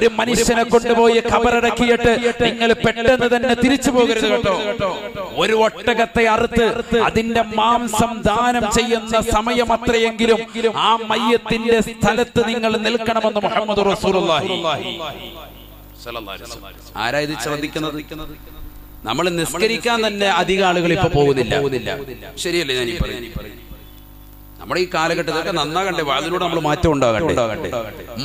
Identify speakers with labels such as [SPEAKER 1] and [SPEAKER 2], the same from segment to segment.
[SPEAKER 1] ഒരു മനുഷ്യനെ കൊണ്ടുപോയി ഖബറടക്കിയിട്ട് നിങ്ങൾ പെട്ടെന്ന് തന്നെ തിരിച്ചു പോകരുത് കേട്ടോ. ഒരു ഒട്ടകത്തെ അറുത്ത് അതിന്റെ മാംസം ദാനം ചെയ്യുന്ന സമയം അത്രയെങ്കിലും ആ മയ്യത്തിന്റെ സ്ഥലത്ത് നിങ്ങൾ നിൽക്കണമെന്ന് മുഹമ്മദ് റസൂലുള്ളാഹി. ആരാ ഇത് ശ്രദ്ധിക്കുന്നത്? നമ്മൾ നിസ്കരിക്കാൻ തന്നെ അധികം ആളുകൾ ഇപ്പൊ പോകുന്നില്ല. ശരിയല്ലേ ഞാൻ ഈ പറയുന്നത്? നമ്മുടെ ഈ കാലഘട്ടത്തിലൊക്കെ നന്നാകണ്ടേ, അതിലൂടെ നമ്മൾ മാറ്റം ഉണ്ടാകട്ടെ.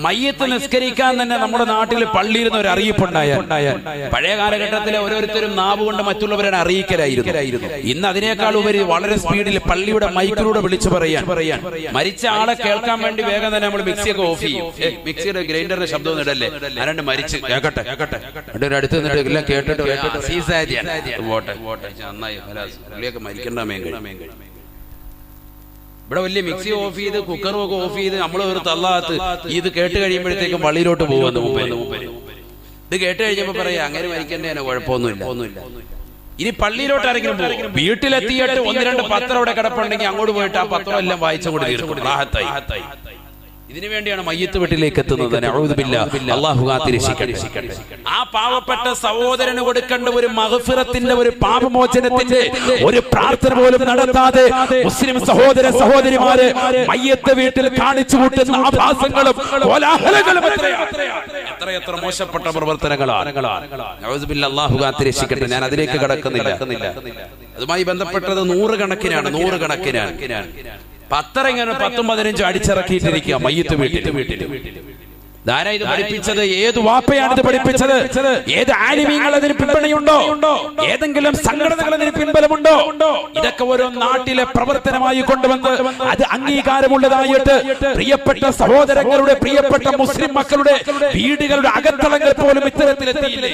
[SPEAKER 1] മയ്യത്ത് നിസ്കരിക്കാൻ തന്നെ നമ്മുടെ നാട്ടിൽ പള്ളിയിരുന്ന ഒരു അറിയിപ്പുണ്ടായ പഴയ കാലഘട്ടത്തിലെ ഓരോരുത്തരും നാവ് കൊണ്ട് മറ്റുള്ളവരെ അറിയിക്കലായിരുന്നു. ഇന്ന് അതിനേക്കാൾ ഉപരി വളരെ സ്പീഡിൽ പള്ളിയുടെ മൈക്കിലൂടെ വിളിച്ചു പറയാൻ മരിച്ച ആളെ കേൾക്കാൻ വേണ്ടി വേഗം തന്നെ നമ്മൾ മിക്സിയൊക്കെ ഓഫ് ചെയ്യും. മിക്സിയുടെ ഗ്രൈൻഡറിന്റെ ശബ്ദം ഇടല്ലേ, ആരാണ്ട് മരിച്ച് കേക്കട്ടെ ഒരു അടുത്ത് നിന്നിട്ട് എല്ലാം കേട്ടിട്ട് നന്നായി പുള്ളിയൊക്കെ മരിക്കണ്ടമേ. ഇവിടെ വലിയ മിക്സി ഓഫ് ചെയ്ത് കുക്കറും ഒക്കെ ഓഫ് ചെയ്ത് നമ്മൾ ഒരു തള്ളാത്ത് ഇത് കേട്ട് കഴിയുമ്പോഴത്തേക്കും പള്ളിയിലോട്ട് പോകുന്നു. ഇത് കേട്ട് കഴിഞ്ഞപ്പോ പറയാ അങ്ങനെ മരിക്കേണ്ടതിന് കുഴപ്പമൊന്നുമില്ല. ഇനി പള്ളിയിലോട്ട് ആരെങ്കിലും പോകും, വീട്ടിലെത്തിയിട്ട് 1-2 പത്രം അവിടെ കിടപ്പുണ്ടെങ്കിൽ അങ്ങോട്ട് പോയിട്ട് ആ പത്രം എല്ലാം വായിച്ചുകൊണ്ട് തീർക്കും. റാഹത്തായി. ഇതിനു വേണ്ടിയാണ് മയ്യത്ത് വീട്ടിലേക്ക് എത്തുന്നത്. അല്ലാഹു കാത്തിരക്ഷിക്കട്ടെ. ആ പാവപ്പെട്ട സഹോദരന് കൊടുക്കേണ്ട ഒരു മഗ്ഫിറത്തിന്റെ, ഒരു പാപമോചനത്തിന്റെ ഒരു പ്രാർത്ഥന പോലും നടത്താതെ മുസ്ലിം സഹോദര സഹോദരിമാര് മയ്യത്ത് വീട്ടിൽ കാണിച്ചു കൂട്ടുന്ന ആഭാസങ്ങളും കോലാഹലങ്ങളും എത്രയെത്ര മോശപ്പെട്ട പ്രവർത്തനങ്ങളാണ്. അല്ലാഹു കാത്തിരക്ഷിക്കട്ടെ. ഞാൻ അതിലേക്ക് കടക്കുന്നില്ല. അതുമായി ബന്ധപ്പെട്ടത് നൂറുകണക്കിനാണ്. പത്രം ഇങ്ങനെ 10-15 അടിച്ചിറക്കിയിട്ടിരിക്കുക മയ്യത്ത് വീട്ടിൽ. ധാരാ ഇത് പഠിപ്പിച്ചത്? ഏത് വാപ്പയാണിത് പഠിപ്പിച്ചത്? ഏത് ആലിമീങ്ങൾ അതിന് പിന്തുണയുണ്ടോ? ഏതെങ്കിലും സംഘടനകൾ അതിന് പിൻബലമുണ്ടോ? ഇതൊക്കെ ഓരോ നാട്ടിലെ പ്രവർത്തനമായി കൊണ്ടുവന്ന് അത് അംഗീകാരമുള്ളതായിട്ട് പ്രിയപ്പെട്ട സഹോദരങ്ങളുടെ, പ്രിയപ്പെട്ട മുസ്ലിം മക്കളുടെ വീടുകളുടെ അകത്തളങ്ങൾ പോലും ഇത്തരത്തിലെത്തിയില്ലേ?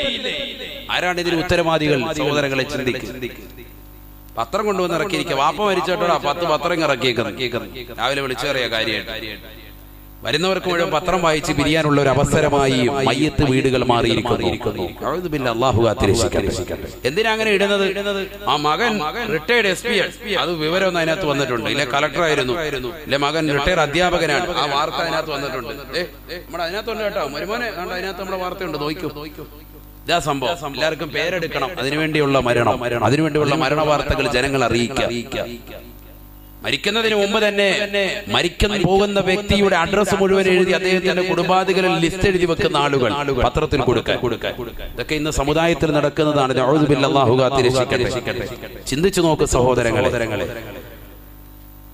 [SPEAKER 1] ആരാണ് ഇതിന് ഉത്തരവാദികൾ? സഹോദരങ്ങളെ ചിന്തിക്കും. പത്രം കൊണ്ടുവന്ന് ഇറക്കിയിരിക്കുക. വാപ്പ മരിച്ചോട്ടോ 10 പത്രം ഇറക്കിയേക്കുന്നു. രാവിലെ വിളിച്ചു പറയാ കാര്യമായിട്ട്. വരുന്നവർക്ക് മുഴുവൻ പത്രം വായിച്ച് പിരിയാനുള്ള ഒരു അവസരമായി മയ്യത്ത് വീടുകൾ മാറിയിരിക്കുന്നു. അല്ലാഹു കാത്തിരക്ഷിക്കട്ടെ. എന്തിനാ അങ്ങനെ ഇടുന്നത്? ആ മകൻ റിട്ടയർഡ് SP, അത് വിവരമൊന്നും അതിനകത്ത് വന്നിട്ടുണ്ട്. ഇല്ല കളക്ടർ ആയിരുന്നു, ഇല്ല മകൻ റിട്ടയർഡ് അധ്യാപകനാണ്. ആ വാർത്ത അതിനകത്ത് വന്നിട്ടുണ്ട്. നമ്മുടെ അതിനകത്തുണ്ട് കേട്ടോ, മരുമോനെ അതിനകത്ത് നമ്മുടെ വാർത്തയുണ്ട്, നോക്കൂ. ഇതാ സംഭവം. എല്ലാവർക്കും പേരെടുക്കണം. അതിനുവേണ്ടിയുള്ള അതിനുവേണ്ടിയുള്ള മരണ വാർത്തകൾ ജനങ്ങൾ അറിയിക്കുക. മരിക്കുന്നതിന് മുമ്പ് തന്നെ മരിക്കാൻ പോകുന്ന വ്യക്തിയുടെ അഡ്രസ് മുഴുവൻ എഴുതി അദ്ദേഹത്തിന്റെ കുടുംബാദികളിൽ ലിസ്റ്റ് എഴുതി വെക്കുന്ന ആളുകൾ പത്രത്തിൽ കൊടുക്കാൻ. ഇതൊക്കെ ഇന്ന് സമുദായത്തിൽ നടക്കുന്നതാണ്. അല്ലാഹു കാത്തിരക്ഷിക്കട്ടെ. ചിന്തിച്ചു നോക്ക് സഹോദരങ്ങളെ.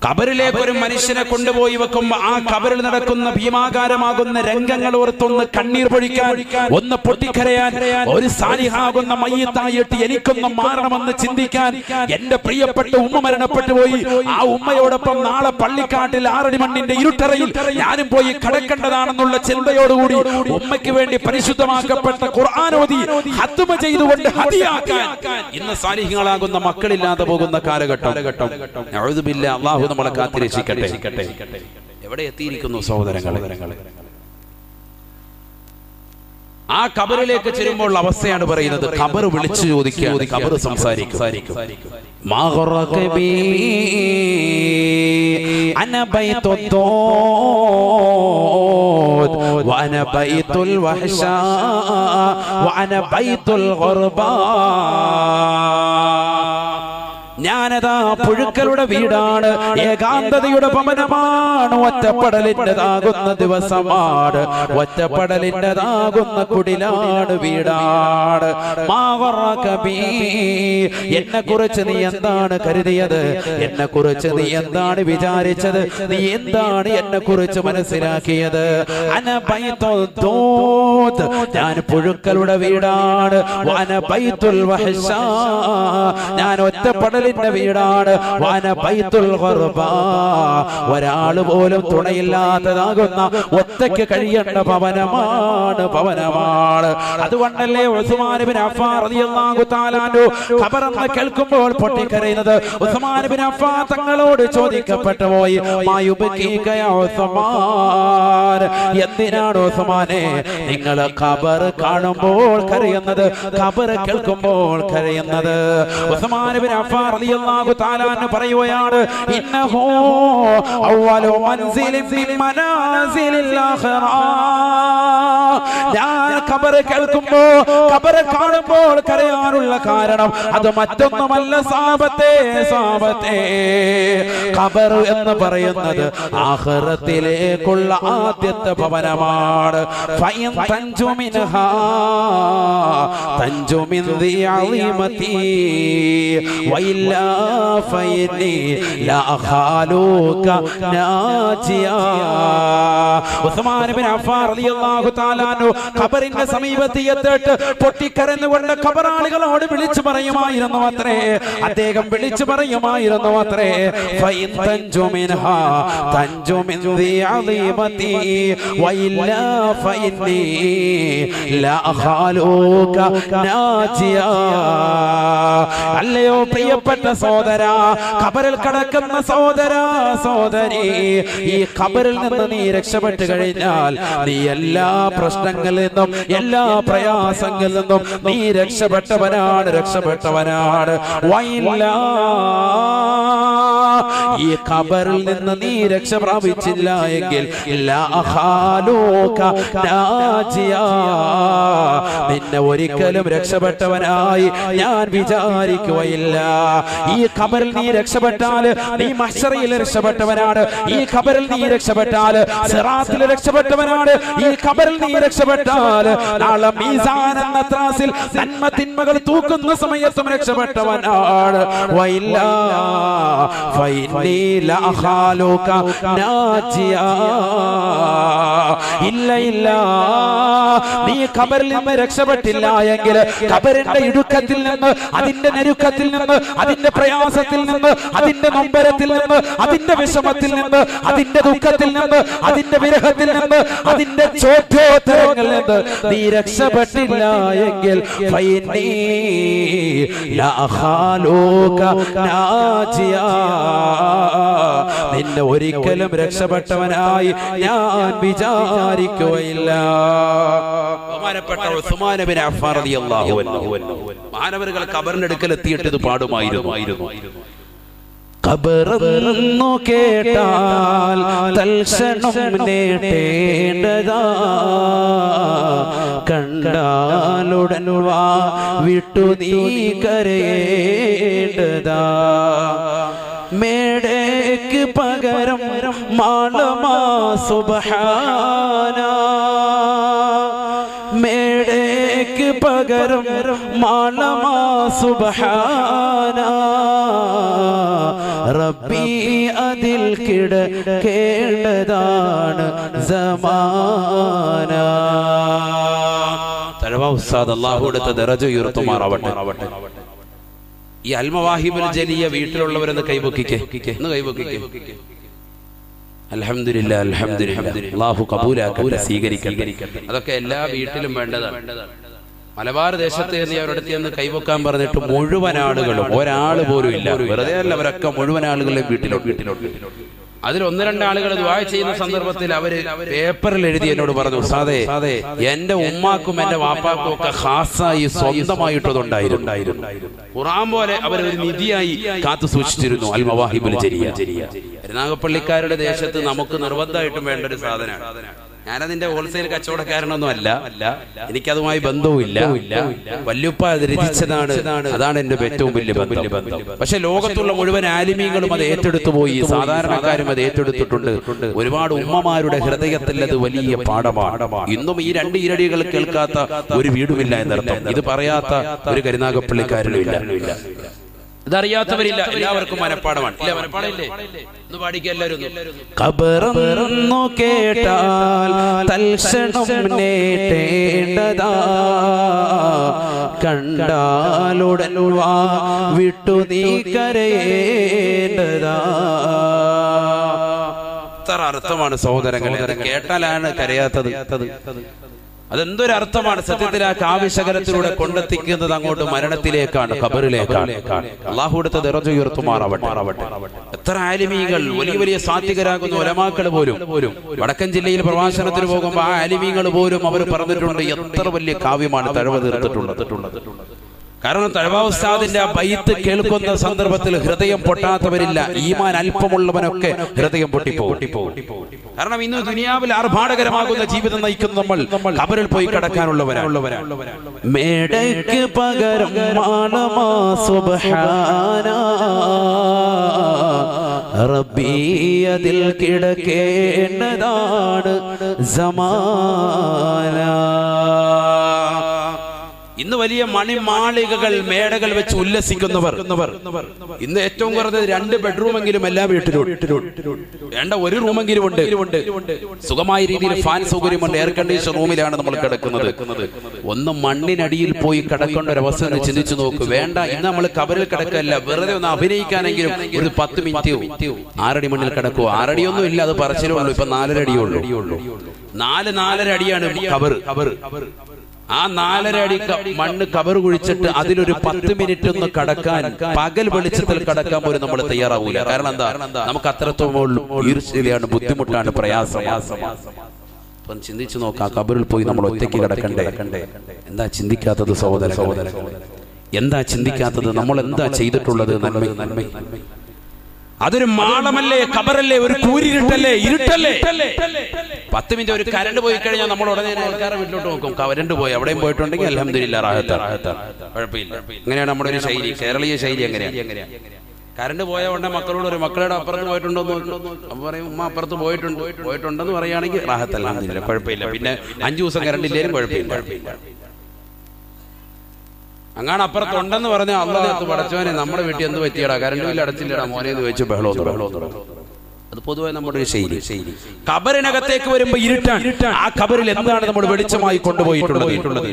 [SPEAKER 1] ഖബറിലേക്ക് ഒരു മനുഷ്യനെ കൊണ്ടുപോയി വെക്കുമ്പോൾ ആ ഖബറിൽ നടക്കുന്ന ഭീമാകാരമാകുന്ന രംഗങ്ങൾ ഓർത്തൊന്ന് കണ്ണീർ പൊഴിക്കാൻ, ഒന്ന് പൊട്ടിക്കരയാൻ, ഒരു സാലിഹാകുന്ന മയ്യത്തായിട്ട് എനിക്കൊന്ന് മാറണമെന്ന് ചിന്തിക്കാൻ. എന്റെ പ്രിയപ്പെട്ട ഉമ്മ മരണപ്പെട്ടു പോയി. ആ ഉമ്മയോടൊപ്പം നാളെ പള്ളിക്കാട്ടിൽ 6 മണ്ണിന്റെ ഇരുട്ടറയിൽ ഞാനും പോയി കിടക്കേണ്ടതാണെന്നുള്ള ചിന്തയോടുകൂടി ഉമ്മയ്ക്ക് വേണ്ടി പരിശുദ്ധമാക്കപ്പെട്ട ഖുർആൻ ഓതി ഹത്മ ചെയ്തുകൊണ്ട് ഹദിയാക്കാൻ ഇന്ന് സാലിഹ്യങ്ങളാകുന്ന മക്കളില്ലാതെ പോകുന്ന കാലഘട്ടം. അല്ലാഹു നമ്മളെ കാത്തിരക്ഷിക്കട്ടെ. എവിടെ എത്തിയിരിക്കുന്നു സഹോദരങ്ങളെ? ആ ഖബറിലേക്ക് ചെല്ലുമ്പോൾ അവസ്ഥയാണ് പറയുന്നത്. ഖബർ വിളിച്ചു ചോദിക്കുക, ഖബർ സംസാരിക്കും. അന ബൈത്തുൽ വഅന ബൈത്തുൽ വഹ്ശാ വഅന ബൈത്തുൽ ഗർബാ. ഞാനതാ പുഴുക്കളുടെ വീടാണ്, ഏകാന്തതയുടെ ഭവനമാണ്, ഒറ്റപ്പെടലിൻ്റെതാകുന്ന ദിവസമാണ്, ഒറ്റപ്പെടലിൻ്റെതാകുന്ന കുടിലാണ്, വീടാണ്. എന്നെ കുറിച്ച് നീ എന്താണ് കരുതിയത്? എന്നെ കുറിച്ച് നീ എന്താണ് വിചാരിച്ചത്? നീ എന്താണ് എന്നെ കുറിച്ച് മനസ്സിലാക്കിയത്? ഞാൻ പുഴുക്കളുടെ വീടാണ്, ഞാൻ ഒറ്റപ്പെടൽ വീടാണ്, ഒരാള് പോലും തുണയില്ലാത്തതാകുന്ന ഒറ്റയ്ക്ക് കഴിയേണ്ട ഭവനമാണ്. അതുകൊണ്ടല്ലേ ഉസ്മാൻ ഇബ്നു അഫ്ഫാൻ റളിയല്ലാഹു തആല അൻഹു ഖബറെന്ന് കേൾക്കുമ്പോൾ പൊട്ടിക്കരയുന്നത്? ഉസ്മാൻ ഇബ്നു അഫ്ഫാൻ തങ്ങളോട് ചോദിക്കപ്പെട്ടു പോയി, എന്തിനാണ് ഉസ്മാനെ നിങ്ങൾ ഖബർ കാണുമ്പോൾ കരയുന്നത്, ഖബർ കേൾക്കുമ്പോൾ കരയുന്നത്? ഉസ്മാൻ ഇബ്നു അഫ്ഫാൻ റളിയല്ലാഹു തആല അൻഹു പറയുകയാണ്, ഇന്നഹു അവ്വലു മൻസിലിൻ ഫിൽ മനാസിലിൽ ആഖിറ. ഞാൻ ഖബർ കേൾക്കുമ്പോ, ഖബർ കാണുമ്പോൾ കരയാനുള്ള കാരണം അത് മറ്റൊന്നുമല്ല സാബത്തെ, ഖബർ എന്ന് പറയുന്നത് ആഖിറത്തിലേക്കുള്ള ആദ്യത്തെ ഭവനമാണ്. ഫൈൻ തൻജു മിൻഹാ തൻജു മിൻ ദി അളീമതി വഇല്ലാ ഫൈനി ലാ ഖാലൂക നാജിയ. ഉസ്മാൻ ഇബ്നു അഫ്ഫാൻ റളിയല്ലാഹു തആല അൻഹു ഖബറിന്റെ സമീപത്ത് എത്തിയിട്ട് പൊട്ടിക്കരഞ്ഞുകൊണ്ട് ഖബറാളികളോട് വിളിച്ചു പറയുമായിരുന്നു അത്രേ, അദ്ദേഹം വിളിച്ചു പറയുമായിരുന്നു അത്രേ, ഫൈൻ തൻജു മിൻഹാ തൻജു മിൻ ദി അളീമതി വഇല്ലാ ഫൈനി ലാ ഖാലൂക നാജിയ. അല്ലയോ പ്രിയപ്പെട്ട സഹോദരാ, ഖബറിൽ കിടക്കുന്ന സഹോദരാ സഹോദരി, ഈ ഖബറിൽ നിന്ന് നീ രക്ഷപ്പെട്ടു കഴിഞ്ഞാൽ നീ എല്ലാ പ്രശ്നങ്ങളിൽ നിന്നും എല്ലാ പ്രയാസങ്ങളിൽ നിന്നും നീ രക്ഷപ്പെട്ടവനാണ്. വൈല്ല, ഈ ഖബറിൽ നിന്ന് നീ രക്ഷ പ്രാപിച്ചില്ല എങ്കിൽ നിന്നെ ഒരിക്കലും രക്ഷപ്പെട്ടവനായി ഞാൻ വിചാരിക്കുകയില്ല. ഈ ഖബറിൽ നീ രക്ഷപ്പെട്ടാൽ നീ മഹ്ശറിൽ രക്ഷപ്പെട്ടവനാണ്. ഈ ഖബറിൽ നീ രക്ഷപ്പെട്ടാൽ സിറാത്തിൽ രക്ഷപ്പെട്ടവനാണ്. ഈ ഖബറിൽ നീ രക്ഷപ്പെട്ടാൽ നാളെ മീസാൻ എന്ന ത്രാസിൽ നന്മ തിന്മകൾ തൂക്കുന്ന സമയത്തും രക്ഷപ്പെട്ടവനാണ്. വൈല്ല ഫൈനി ലാ ഖാലൂക നാജിയ. ഇല്ല, നീ ഖബറിൽ നിന്ന് രക്ഷപ്പെട്ടില്ല എങ്കിൽ ഖബറിന്റെ ഇടുക്കത്തിൽ നിന്ന്, അതിന്റെ ഞെരുക്കത്തിൽ നിന്ന്, അതിന്റെ പ്രയാസത്തിൽ നിന്ന്, അതിന്റെ നൊമ്പരത്തിൽ നിന്ന്, അതിന്റെ വിഷമത്തിൽ നിന്ന്, അതിന്റെ ദുഃഖത്തിൽ നിന്ന്, അതിന്റെ വിരഹത്തിൽ നിന്ന്, അതിന്റെ ചോദ്യോത്തരങ്ങളിൽ നിന്ന് നീ രക്ഷപ്പെട്ടില്ല എങ്കിൽ ഫൈനി ലാ ഖാലൂക നാജിയ, നിന്നെ ഒരിക്കലും രക്ഷപ്പെട്ടവനായി ഞാൻ വിചാരിക്കുകയില്ല. ബഹുമാനപ്പെട്ട ഉസ്മാൻ ഇബ്നു അഫ്ഫാൻ റളിയല്ലാഹു അൻഹു മാനവர்கள் ഖബറിന്റെ അടുക്കൽ എത്തിയിട്ട് ഇത് പാടുമായിരുന്നു. ഖബറെന്നു കേട്ടാൽ തൽക്ഷണം നേടേണ്ടതാ, കണ്ടാലുടൻ വാ വിട്ടു നീ കരയേണ്ടതാ. മേടയ്ക്ക് പകരം മാളമാ സുബ്ഹാന, മേടയ്ക്ക് പകരം മാളമാ സുബ്ഹാന. റബ്ബി അതിൽ കിടക്കേണ്ടതാണ് സമാന. തഴവാ ഉസ്താദ് അല്ലാഹു അടുത്ത ദറജ ഉയർത്തുമാറാവട്ടെ. ഈ അൽമവാഹിബുൽ ജലിയ വീട്ടിലുള്ളവരെന്ന് കൈവക്കിക്കേ. അൽഹംദുലില്ലാ, അല്ലാഹു കബൂലാക്കട്ടെ, സ്വീകരിക്കട്ടെ. അതൊക്കെ എല്ലാ വീട്ടിലും വേണ്ടതാണ്. മലബാർ ദേശത്ത് അവരുടെ അടുത്ത് കൈവക്കാൻ പറഞ്ഞിട്ട് മുഴുവൻ ആളുകളും, ഒരാൾ പോലും ഇല്ല, വെറുതെ അല്ല, അവരൊക്കെ മുഴുവൻ ആളുകളെ വീട്ടിലോട്ട്. അതിൽ ഒന്ന് രണ്ട് ആളുകൾ ദുആ ചെയ്യുന്ന സന്ദർഭത്തിൽ അവര് പേപ്പറിൽ എഴുതി എന്നോട് പറഞ്ഞു, ഉസ്താദേ എന്റെ ഉമ്മാക്കും എന്റെ വാപ്പാക്കും ഒക്കെ ഖാസായി സ്വന്തമായിട്ടതുണ്ടായിരുന്നു. ഖുർആൻ പോലെ അവരൊരു നിധിയായി കാത്തു സൂക്ഷിച്ചിരുന്നു അൽ മവാഹിബുൽ ജലിയ. കരുനാഗപ്പള്ളിക്കാരുടെ ദേശത്ത് നമുക്ക് നിർബന്ധമായിട്ടും വേണ്ട ഒരു സാധനമാണ്. ഞാനതിന്റെ ഹോൾസെയിൽ കച്ചവടക്കാരനൊന്നും അല്ല, എനിക്കതുമായി ബന്ധവുമില്ല. വല്യുപ്പ അത് രചിച്ചതാണ്, അതാണ് എന്റെ ഏറ്റവും വലിയ ബന്ധം. പക്ഷെ ലോകത്തുള്ള മുഴുവൻ ആലിമീങ്ങളും അത് ഏറ്റെടുത്തു പോയി, സാധാരണക്കാരും അത് ഏറ്റെടുത്തിട്ടുണ്ട്. ഒരുപാട് ഉമ്മമാരുടെ ഹൃദയത്തിൽ അത് വലിയ പാഠമാണ്. ഇന്നും ഈ രണ്ട് ഈരടികൾ കേൾക്കാത്ത ഒരു വീടുമില്ല എന്നർത്ഥം. ഇത് പറയാത്ത ഒരു കരുനാഗപ്പള്ളിക്കാരനുമില്ല. ഇതറിയാത്തവരില്ല, എല്ലാവർക്കും മനപ്പാടമാണ്. ഇല്ല, മനപ്പാടമില്ലേ? ഒന്ന് പാടിക്കുക എല്ലാവരും. ഖബറെന്നു കേട്ടാൽ തൽക്ഷണം നേടേണ്ടതാ, കണ്ടാലുടൻ വാ വിട്ടു നീ കരയേണ്ടതാ. എത്ര അർത്ഥമാണ് സഹോദരങ്ങളെ, അത് കേട്ടാലാണ് കരയാത്തത്. അതെന്തൊരർത്ഥമാണ് സത്യത്തിൽ. ആ കാവ്യശകലത്തിലൂടെ കൊണ്ടെത്തിക്കുന്നത് അങ്ങോട്ട് മരണത്തിലേക്കാണ്, ഖബറിലേക്കാണ്. അല്ലാഹു അടുത്ത ദറജ ഉയർത്തുമാറാവട്ടെ. എത്ര ആലിമീങ്ങൾ, വലിയ വലിയ സാത്വികരാകുന്ന ഉലമാക്കൾ പോലും വടക്കൻ ജില്ലയിൽ പ്രവാസനത്തിന് പോകുമ്പോൾ ആ ആലിമീങ്ങൾ പോലും അവർ പറഞ്ഞിട്ടുണ്ട് എത്ര വലിയ കാവ്യമാണ് തഴവ തീർത്തിട്ടുള്ളത്. കാരണം തഴവ ഉസ്താദിന്റെ ആ ബൈത്ത് കേൾക്കുന്ന സന്ദർഭത്തിൽ ഹൃദയം പൊട്ടാത്തവരില്ല. ഈമാൻ അല്പമുള്ളവനൊക്കെ ഹൃദയം പൊട്ടിപ്പോകും. കാരണം ഇന്ന് ദുനിയാവിൽ ആർഭാടകരമാകുന്ന ജീവിതം നയിക്കുന്ന നമ്മൾ ഖബറിൽ പോയി കിടക്കാനുള്ളവരാണ്. മേടയ്ക്ക് പകരം മാളമാ സുബ്ഹാന റബ്ബി അതിൽ കിടക്കേണ്ടതാണ് സമാന. ഇന്ന് വലിയ മണിമാളികകൾ മേടകൾ വെച്ച് ഉല്ലസിക്കുന്നവർ ഇന്ന് ഏറ്റവും കുറഞ്ഞത് 2 ബെഡ്റൂമെങ്കിലും എല്ലാ വീട്ടിലും വേണ്ട, 1 റൂമെങ്കിലും ഉണ്ട്. സുഖമായ രീതിയിൽ ഫാൻ സൗകര്യമുണ്ട്, എയർ കണ്ടീഷൻ റൂമിലാണ് നമ്മൾ കിടക്കുന്നത്. ഒന്ന് മണ്ണിനടിയിൽ പോയി കിടക്കേണ്ട ഒരു അവസ്ഥ ചിന്തിച്ചു നോക്ക്. വേണ്ട, ഇന്ന് നമ്മൾ കബറിൽ കിടക്കല്ല, വെറുതെ ഒന്ന് അഭിനയിക്കാനെങ്കിലും ഒരു 10 മിനിറ്റ് 6 അടി മണ്ണിൽ കിടക്കുവോ? 6 അടിയൊന്നും ഇല്ല, അത് പറച്ചിലേ ഉള്ളൂ. ഇപ്പൊ 4 അടിയുള്ളൂ. 4 അടിയാണ് കബർ. ആ 4.5 അടി മണ്ണ് കബർ കുഴിച്ചിട്ട് അതിലൊരു 10 മിനിറ്റ് ഒന്ന് കടക്കാൻ, പകൽ വെളിച്ചത്തിൽ കടക്കാൻ പോലും നമ്മൾ തയ്യാറാവൂല. കാരണം എന്താ? നമുക്ക് അത്രത്തോളം ഈർഷ്യയാണ്, ബുദ്ധിമുട്ടാണ്, പ്രയാസം. അപ്പം ചിന്തിച്ചു നോക്കാം, കബറിൽ പോയി നമ്മൾ ഒറ്റയ്ക്ക് കിടക്കണ്ടേ? എന്താ ചിന്തിക്കാത്തത് സഹോദര? എന്താ ചിന്തിക്കാത്തത്? നമ്മൾ എന്താ ചെയ്തിട്ടുള്ളത്? നന്മ അതൊരു മാളമല്ലേ, ഖബറല്ലേ, ഒരു കൂരിരുട്ടല്ലേ, ഇരുട്ടല്ലേ. 10 മിനിറ്റ് ഒരു കരണ്ട് പോയി കഴിഞ്ഞാൽ നമ്മൾ ഉടനെ ആൾക്കാരെ വീട്ടിലോട്ട് നോക്കും. കരണ്ട് പോയി, അവിടെയും പോയിട്ടുണ്ടെങ്കിൽ അൽഹംദുലില്ലാ റാഹത്താണ്, കുഴപ്പമില്ല. അങ്ങനെയാണ് നമ്മുടെ ഒരു ശൈലി, കേരളീയ ശൈലി. അങ്ങനെയാണ്. കരണ്ട് പോയ ഉടനെ മക്കളോട് ഒരു മക്കളുടെ അപ്പുറത്ത് പോയിട്ടുണ്ടോ എന്ന് അപ്പൊ പറയും, ഉമ്മ അപ്പുറത്ത് പോയിട്ടുണ്ടെന്ന് പറയുകയാണെങ്കിൽ റാഹത്ത്, അൽഹംദുലില്ലാ, കുഴപ്പമില്ല. പിന്നെ 5 ദിവസം കരണ്ടില്ലേലും കുഴപ്പമില്ല. അങ്ങനെ അപ്പുറത്തുണ്ടെന്ന് പറഞ്ഞാൽ അള്ളാഹ് പടച്ചവനെ നമ്മുടെ വീട്ടിൽ എന്ത് പറ്റിയടാ, കരണ്ട് ബില്ല് അടച്ചില്ലടാ മോനെ എന്ന് വെച്ച് ബഹളോ. അത് പൊതുവെ നമ്മുടെ ഒരു ശൈലി. ഖബറിനകത്തേക്ക് വരുമ്പോ ഇരുട്ടാണ്. ആ ഖബറിൽ എന്താണ് നമ്മൾ വെളിച്ചമായി കൊണ്ടുപോയിട്ടുള്ളത്?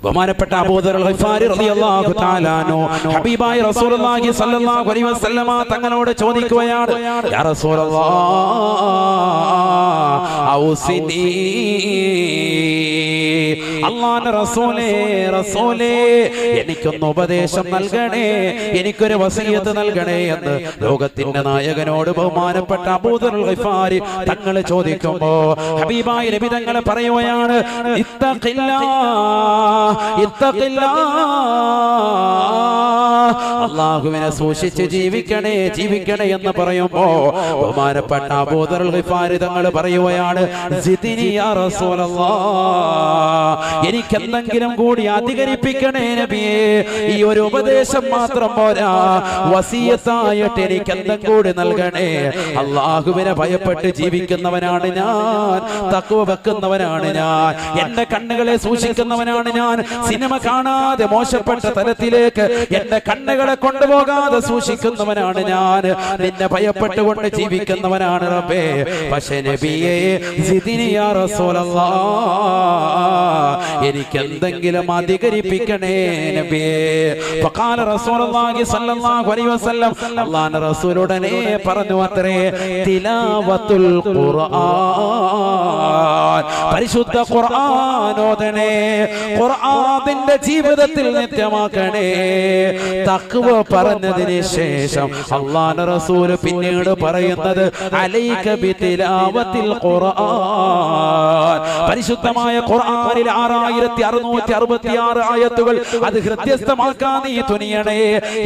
[SPEAKER 1] ബഹുമാനപ്പെട്ട അബൂദർ ഗിഫാരി റളിയല്ലാഹു തആല അൻഹു ഹബീബായ റസൂലുള്ളാഹി സ്വല്ലല്ലാഹു അലൈഹി വസല്ലമ തങ്ങളോട് ചോദിക്കുകയാണ്, യാ റസൂലല്ലാഹ് ഔസിനി, അല്ലാഹുവിന്റെ റസൂലേ എനിക്കൊന്ന് ഉപദേശം നൽകണേ, എനിക്കൊരു വസിയത്ത് നൽകണേ എന്ന് ലോകത്തിന്റെ നായകനോട് ബഹുമാനപ്പെട്ട അബൂദർ ഗിഫാരി തങ്ങൾ ചോദിക്കുമ്പോ ഹബീബായ നബി തങ്ങൾ പറയുകയാണ്, അല്ലാഹുവിനെ സൂക്ഷിച്ച് ജീവിക്കണേ എന്ന് പറയുമ്പോ ബഹുമാനപ്പെട്ട അബൂദർ ഗിഫാരി തങ്ങൾ പറയുകയാണ്, സിദ്നി യാ റസൂലല്ലാഹ്, എനിക്ക് എന്തെങ്കിലും കൂടി അധികരിപ്പിക്കണേ നബിയേ. ഈ ഒരു ഉപദേശം മാത്രം പോരാ, വസിയത്തായിട്ട് എനിക്ക് എന്തെങ്കിലും കൂടി നൽകണേ. അല്ലാഹുവിനെ ഭയപ്പെട്ട് ജീവിക്കുന്നവനാണ് ഞാൻ, തഖ്വ വെക്കുന്നവനാണ് ഞാൻ, എന്റെ കണ്ണുകളെ സൂക്ഷിക്കുന്നവനാണ് ഞാൻ, സിനിമ കാണാതെ മോശപ്പെട്ട തലത്തിലേക്ക് എന്റെ കണ്ണുകളെ കൊണ്ടുപോകാതെ സൂക്ഷിക്കുന്നവനാണ് ഞാൻ, നിന്നെ ഭയപ്പെട്ടുകൊണ്ട് ജീവിക്കുന്നവനാണ് റബ്ബേ. പക്ഷേ നബിയേ സിദ്നി യാ റസൂലല്ലാഹ്, എനിക്ക് എന്തെങ്കിലും അധികരിപ്പിക്കണേ നബിയേ. ഫഖാല റസൂലുള്ളാഹി സ്വല്ലല്ലാഹു അലൈഹി വസല്ലം, അല്ലാഹുവിന്റെ റസൂൽ ഉടനെ പറഞ്ഞു അത്രേ, തിലാവത്തുൽ ഖുർആൻ, പരിശുദ്ധ ഖുർആൻ ഓതണേ, ഖുർആനിന്റെ ജീവിതത്തിൽ നിത്യമാക്കണേ. തഖ്വ പറഞ്ഞതിന് ശേഷം അല്ലാഹുവിന്റെ റസൂൽ പിന്നീട് പറയുന്നത്, അലൈക ബിതിലാവത്തിൽ ഖുർആൻ, പരിശുദ്ധമായ ഖുർആനിൽ 6666 ആയത്തുകൾ അത് ഹൃദ്യസ്ഥമാക്കാൻ നീ തുനിയണേ.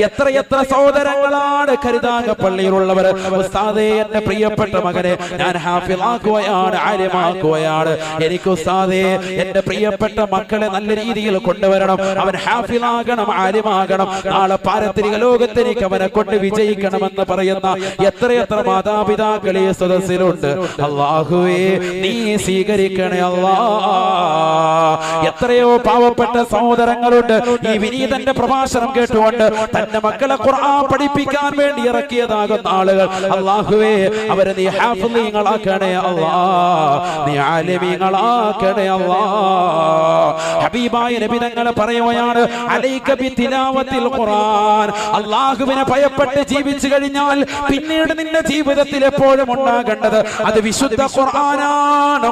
[SPEAKER 1] എത്ര സഹോദരങ്ങളാണ് കരുതാകപ്പള്ളിയിലുള്ളവർ, ഉസ്താദേ എന്റെ പ്രിയപ്പെട്ട മകനെ ഞാൻ ഹാഫിളാക്കുകയാണ്, ആലിമാക്കുകയാണ്, എനിക്ക് ഉസ്താദേ എന്റെ പ്രിയപ്പെട്ട മക്കളെ നല്ല രീതിയിൽ കൊണ്ടുവരണം, അവൻ ഹാഫിളാകണം, ആലിമാകണം, നാളെ പാരത്രിക ലോകത്ത് എനിക്ക് അവനെ കൊണ്ട് വിജയിക്കണമെന്ന് പറയുന്ന എത്ര മാതാപിതാക്കൾ ഈ സദസ്സിലുണ്ട്. അല്ലാഹുവേ നീ സ്വീകരിക്കണേ അല്ലാഹ്. എത്രയോ പാവപ്പെട്ട സഹോദരങ്ങളുണ്ട് ഈ വിനീതന്റെ പ്രഭാഷണം കേട്ടുകൊണ്ട് തന്റെ മക്കളെ ഖുർആൻ പഠിപ്പിക്കാൻ വേണ്ടി ഇറക്കിയതാകുന്ന ആളുകൾ. അല്ലാഹുവേ അവരെ നീ ഹാഫിളീങ്ങളാക്കണേ അല്ലാഹ്, നീ ആലിമീങ്ങളാക്കണേ അല്ലാഹ്. ഹബീബായ നബി തങ്ങൾ പറയുകയാണ്, അലൈക ബിതിലാവത്തിൽ ഖുർആൻ, അല്ലാഹുവിനെ ഭയപ്പെട്ട് ജീവിച്ചു കഴിഞ്ഞാൽ പിന്നീട് നിന്റെ ജീവിതത്തിൽ എപ്പോഴും ഉണ്ടാകേണ്ടത് അത് വിശുദ്ധ ഖുർആനാണ്.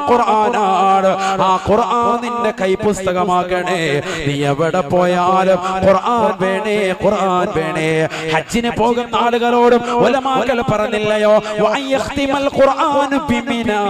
[SPEAKER 1] ആ ഖുർആൻ നിന്റെ കൈ കൈപുസ്തകമാക്കണേ. നീ എവിടെ പോയാലും ഖുർആൻ വേണേ, ഖുർആൻ വേണേ. ഹജ്ജിന് പോകുന്ന ആളുകളോടും ഉലമാക്കൾ പറഞ്ഞില്ലയോ, വയഖ്തിമൽ ഖുർആൻ ബിമിനാ,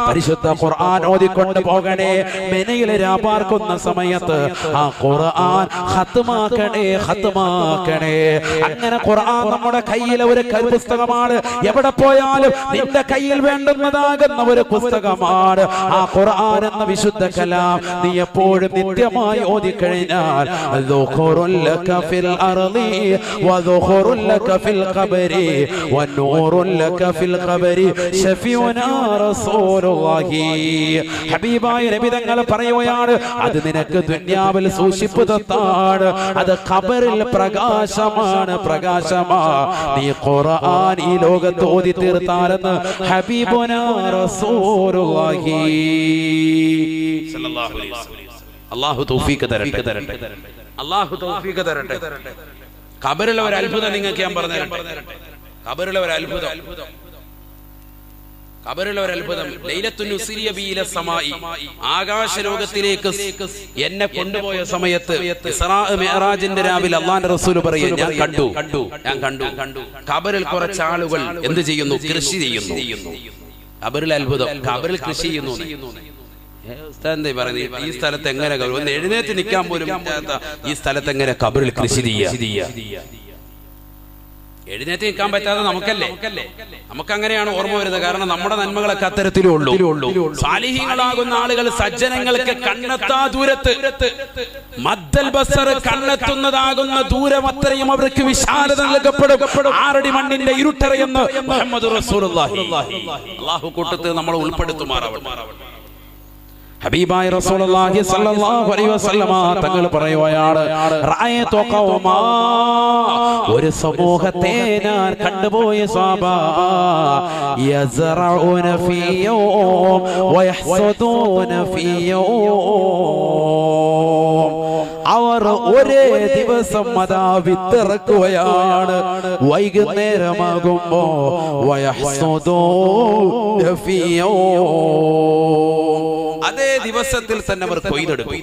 [SPEAKER 1] പരിശുദ്ധ ഖുർആൻ ഓതിക്കൊണ്ട് പോകണേ. മിനയിൽ രാപാർക്കുന്ന സമയത്ത് ആ ഖുർആൻ ഖത്മാക്കണേ, ഖത്മാക്കണേ. അങ്ങനെ ഖുർആൻ നമ്മുടെ കയ്യിലെ ഒരു പുസ്തകമാണ്. എവിടെ പോയാലും നിന്റെ കയ്യിൽ വേണ്ടുന്നതാകുന്ന ഒരു പുസ്തകമാണ് ആ ഖുർആൻ എന്ന വിശുദ്ധ കലാം. നീ എപ്പോഴും നിത്യമായി ഓതിക്കഴിഞ്ഞാൽ ദുഖുറുൻ ലക ഫിൽ അർളി വദുഖുറുൻ ലക ഫിൽ ഖബരി വനൂറുൻ ലക ഫിൽ ഖബരി ശഫീഉനാ റസൂലുള്ളാഹി. ഹബീബായ നബി തങ്ങൾ പറയുകയാണ്, അത് നിനക്ക് ദുനിയാവിൽ സൂക്ഷിപ്പ് തത്താണ്, അത് ഖബറിൽ പ്രകാശമാണ്, പ്രകാശമാ. നീ ഖുർആൻ ഈ ലോകത്ത് ഓതി തീർത്താലെന്ന് ഹബീബുനാ റസൂലുള്ളാഹി സല്ലല്ലാഹു അലൈഹി വസല്ലം. അല്ലാഹു തൗഫീഖ് തരട്ടെ, അല്ലാഹു തൗഫീഖ് തരട്ടെ. ഖബറിലെ ഒരു അത്ഭുതം നിങ്ങൾക്ക് ഞാൻ പറഞ്ഞു തരട്ടെ. ഖബറിലെ ഒരു അത്ഭുതം, ഖബറിലെ ഒരു അത്ഭുതം. ലൈലത്തുൻ ഉസ്രിയ ബി ഇല സമായി, ആകാശലോകത്തിലേക്ക് എന്നെ കൊണ്ടുപോയ സമയത്ത് ഇസ്റാ മിഅ്റാജിന്റെ രാവിലെ അല്ലാഹുവിന്റെ റസൂൽ പറയും, ഞാൻ കണ്ടു ഖബറിൽ കുറച്ച് ആളുകൾ എന്ത് ചെയ്യുന്നു? കൃഷി ചെയ്യുന്നു. ഖബറിലെ അത്ഭുതം, ഖബറിൽ കൃഷി ചെയ്യുന്നു. ഉസ്താദ് പറയുന്നത്, ഈ സ്ഥലത്ത് എങ്ങനെ ഒന്ന് എഴുന്നേറ്റ് നിൽക്കാൻ പോലും ഈ സ്ഥലത്ത് എങ്ങനെ ഖബറിൽ കൃഷി ചെയ്യുക? എഴുന്നേറ്റ് നിൽക്കാൻ പറ്റാതെ നമുക്കല്ലേ, നമുക്കങ്ങനെയാണ് ഓർമ്മ വരുന്നത്. കാരണം നമ്മുടെ നന്മകളൊക്കെ അത്തരത്തിലേ ഉള്ളൂ. സാലിഹീങ്ങളാകുന്ന ആളുകൾ, സജ്ജനങ്ങൾക്ക് കണ്ണെത്താ ദൂരത്ത്, മദ്ദൽ ബസർ കണ്ണെത്തുന്നതാകുന്ന ദൂരം അത്രയും അവർക്ക് വിശാലത നൽകപ്പെടും. 6 അടി മണ്ണിന്റെ ഇരുട്ടറയെന്ന് മുഹമ്മദ് റസൂലുള്ളാഹി. അല്ലാഹു കൂട്ടത്തിൽ നമ്മളെ ഉൾപ്പെടുത്തുമാറാവട്ടെ. ഹബീബായ റസൂലുള്ളാഹി സ്വല്ലല്ലാഹു അലൈഹി വസല്ലമ തങ്ങൾ പറയുകയാണ്, റഅയതു ഖൗമാ, ഒരു സമൂഹത്തെ ഞാൻ കണ്ടുപോയി സ്വഹാബാ, യസ്റഊന ഫീ യൗം വയഹ്സുദൂന ഫീ യൗം. അവർ ഒരേ ദിവസം അതാ വിത്തിറക്കുകയാണ്, വൈകുന്നേരമാകുമ്പോ വയഹ്സുദൂന ഫീ യൗം, അതേ ദിവസത്തിൽ തന്നെ അവർ കൊയ്തെടുക്കും.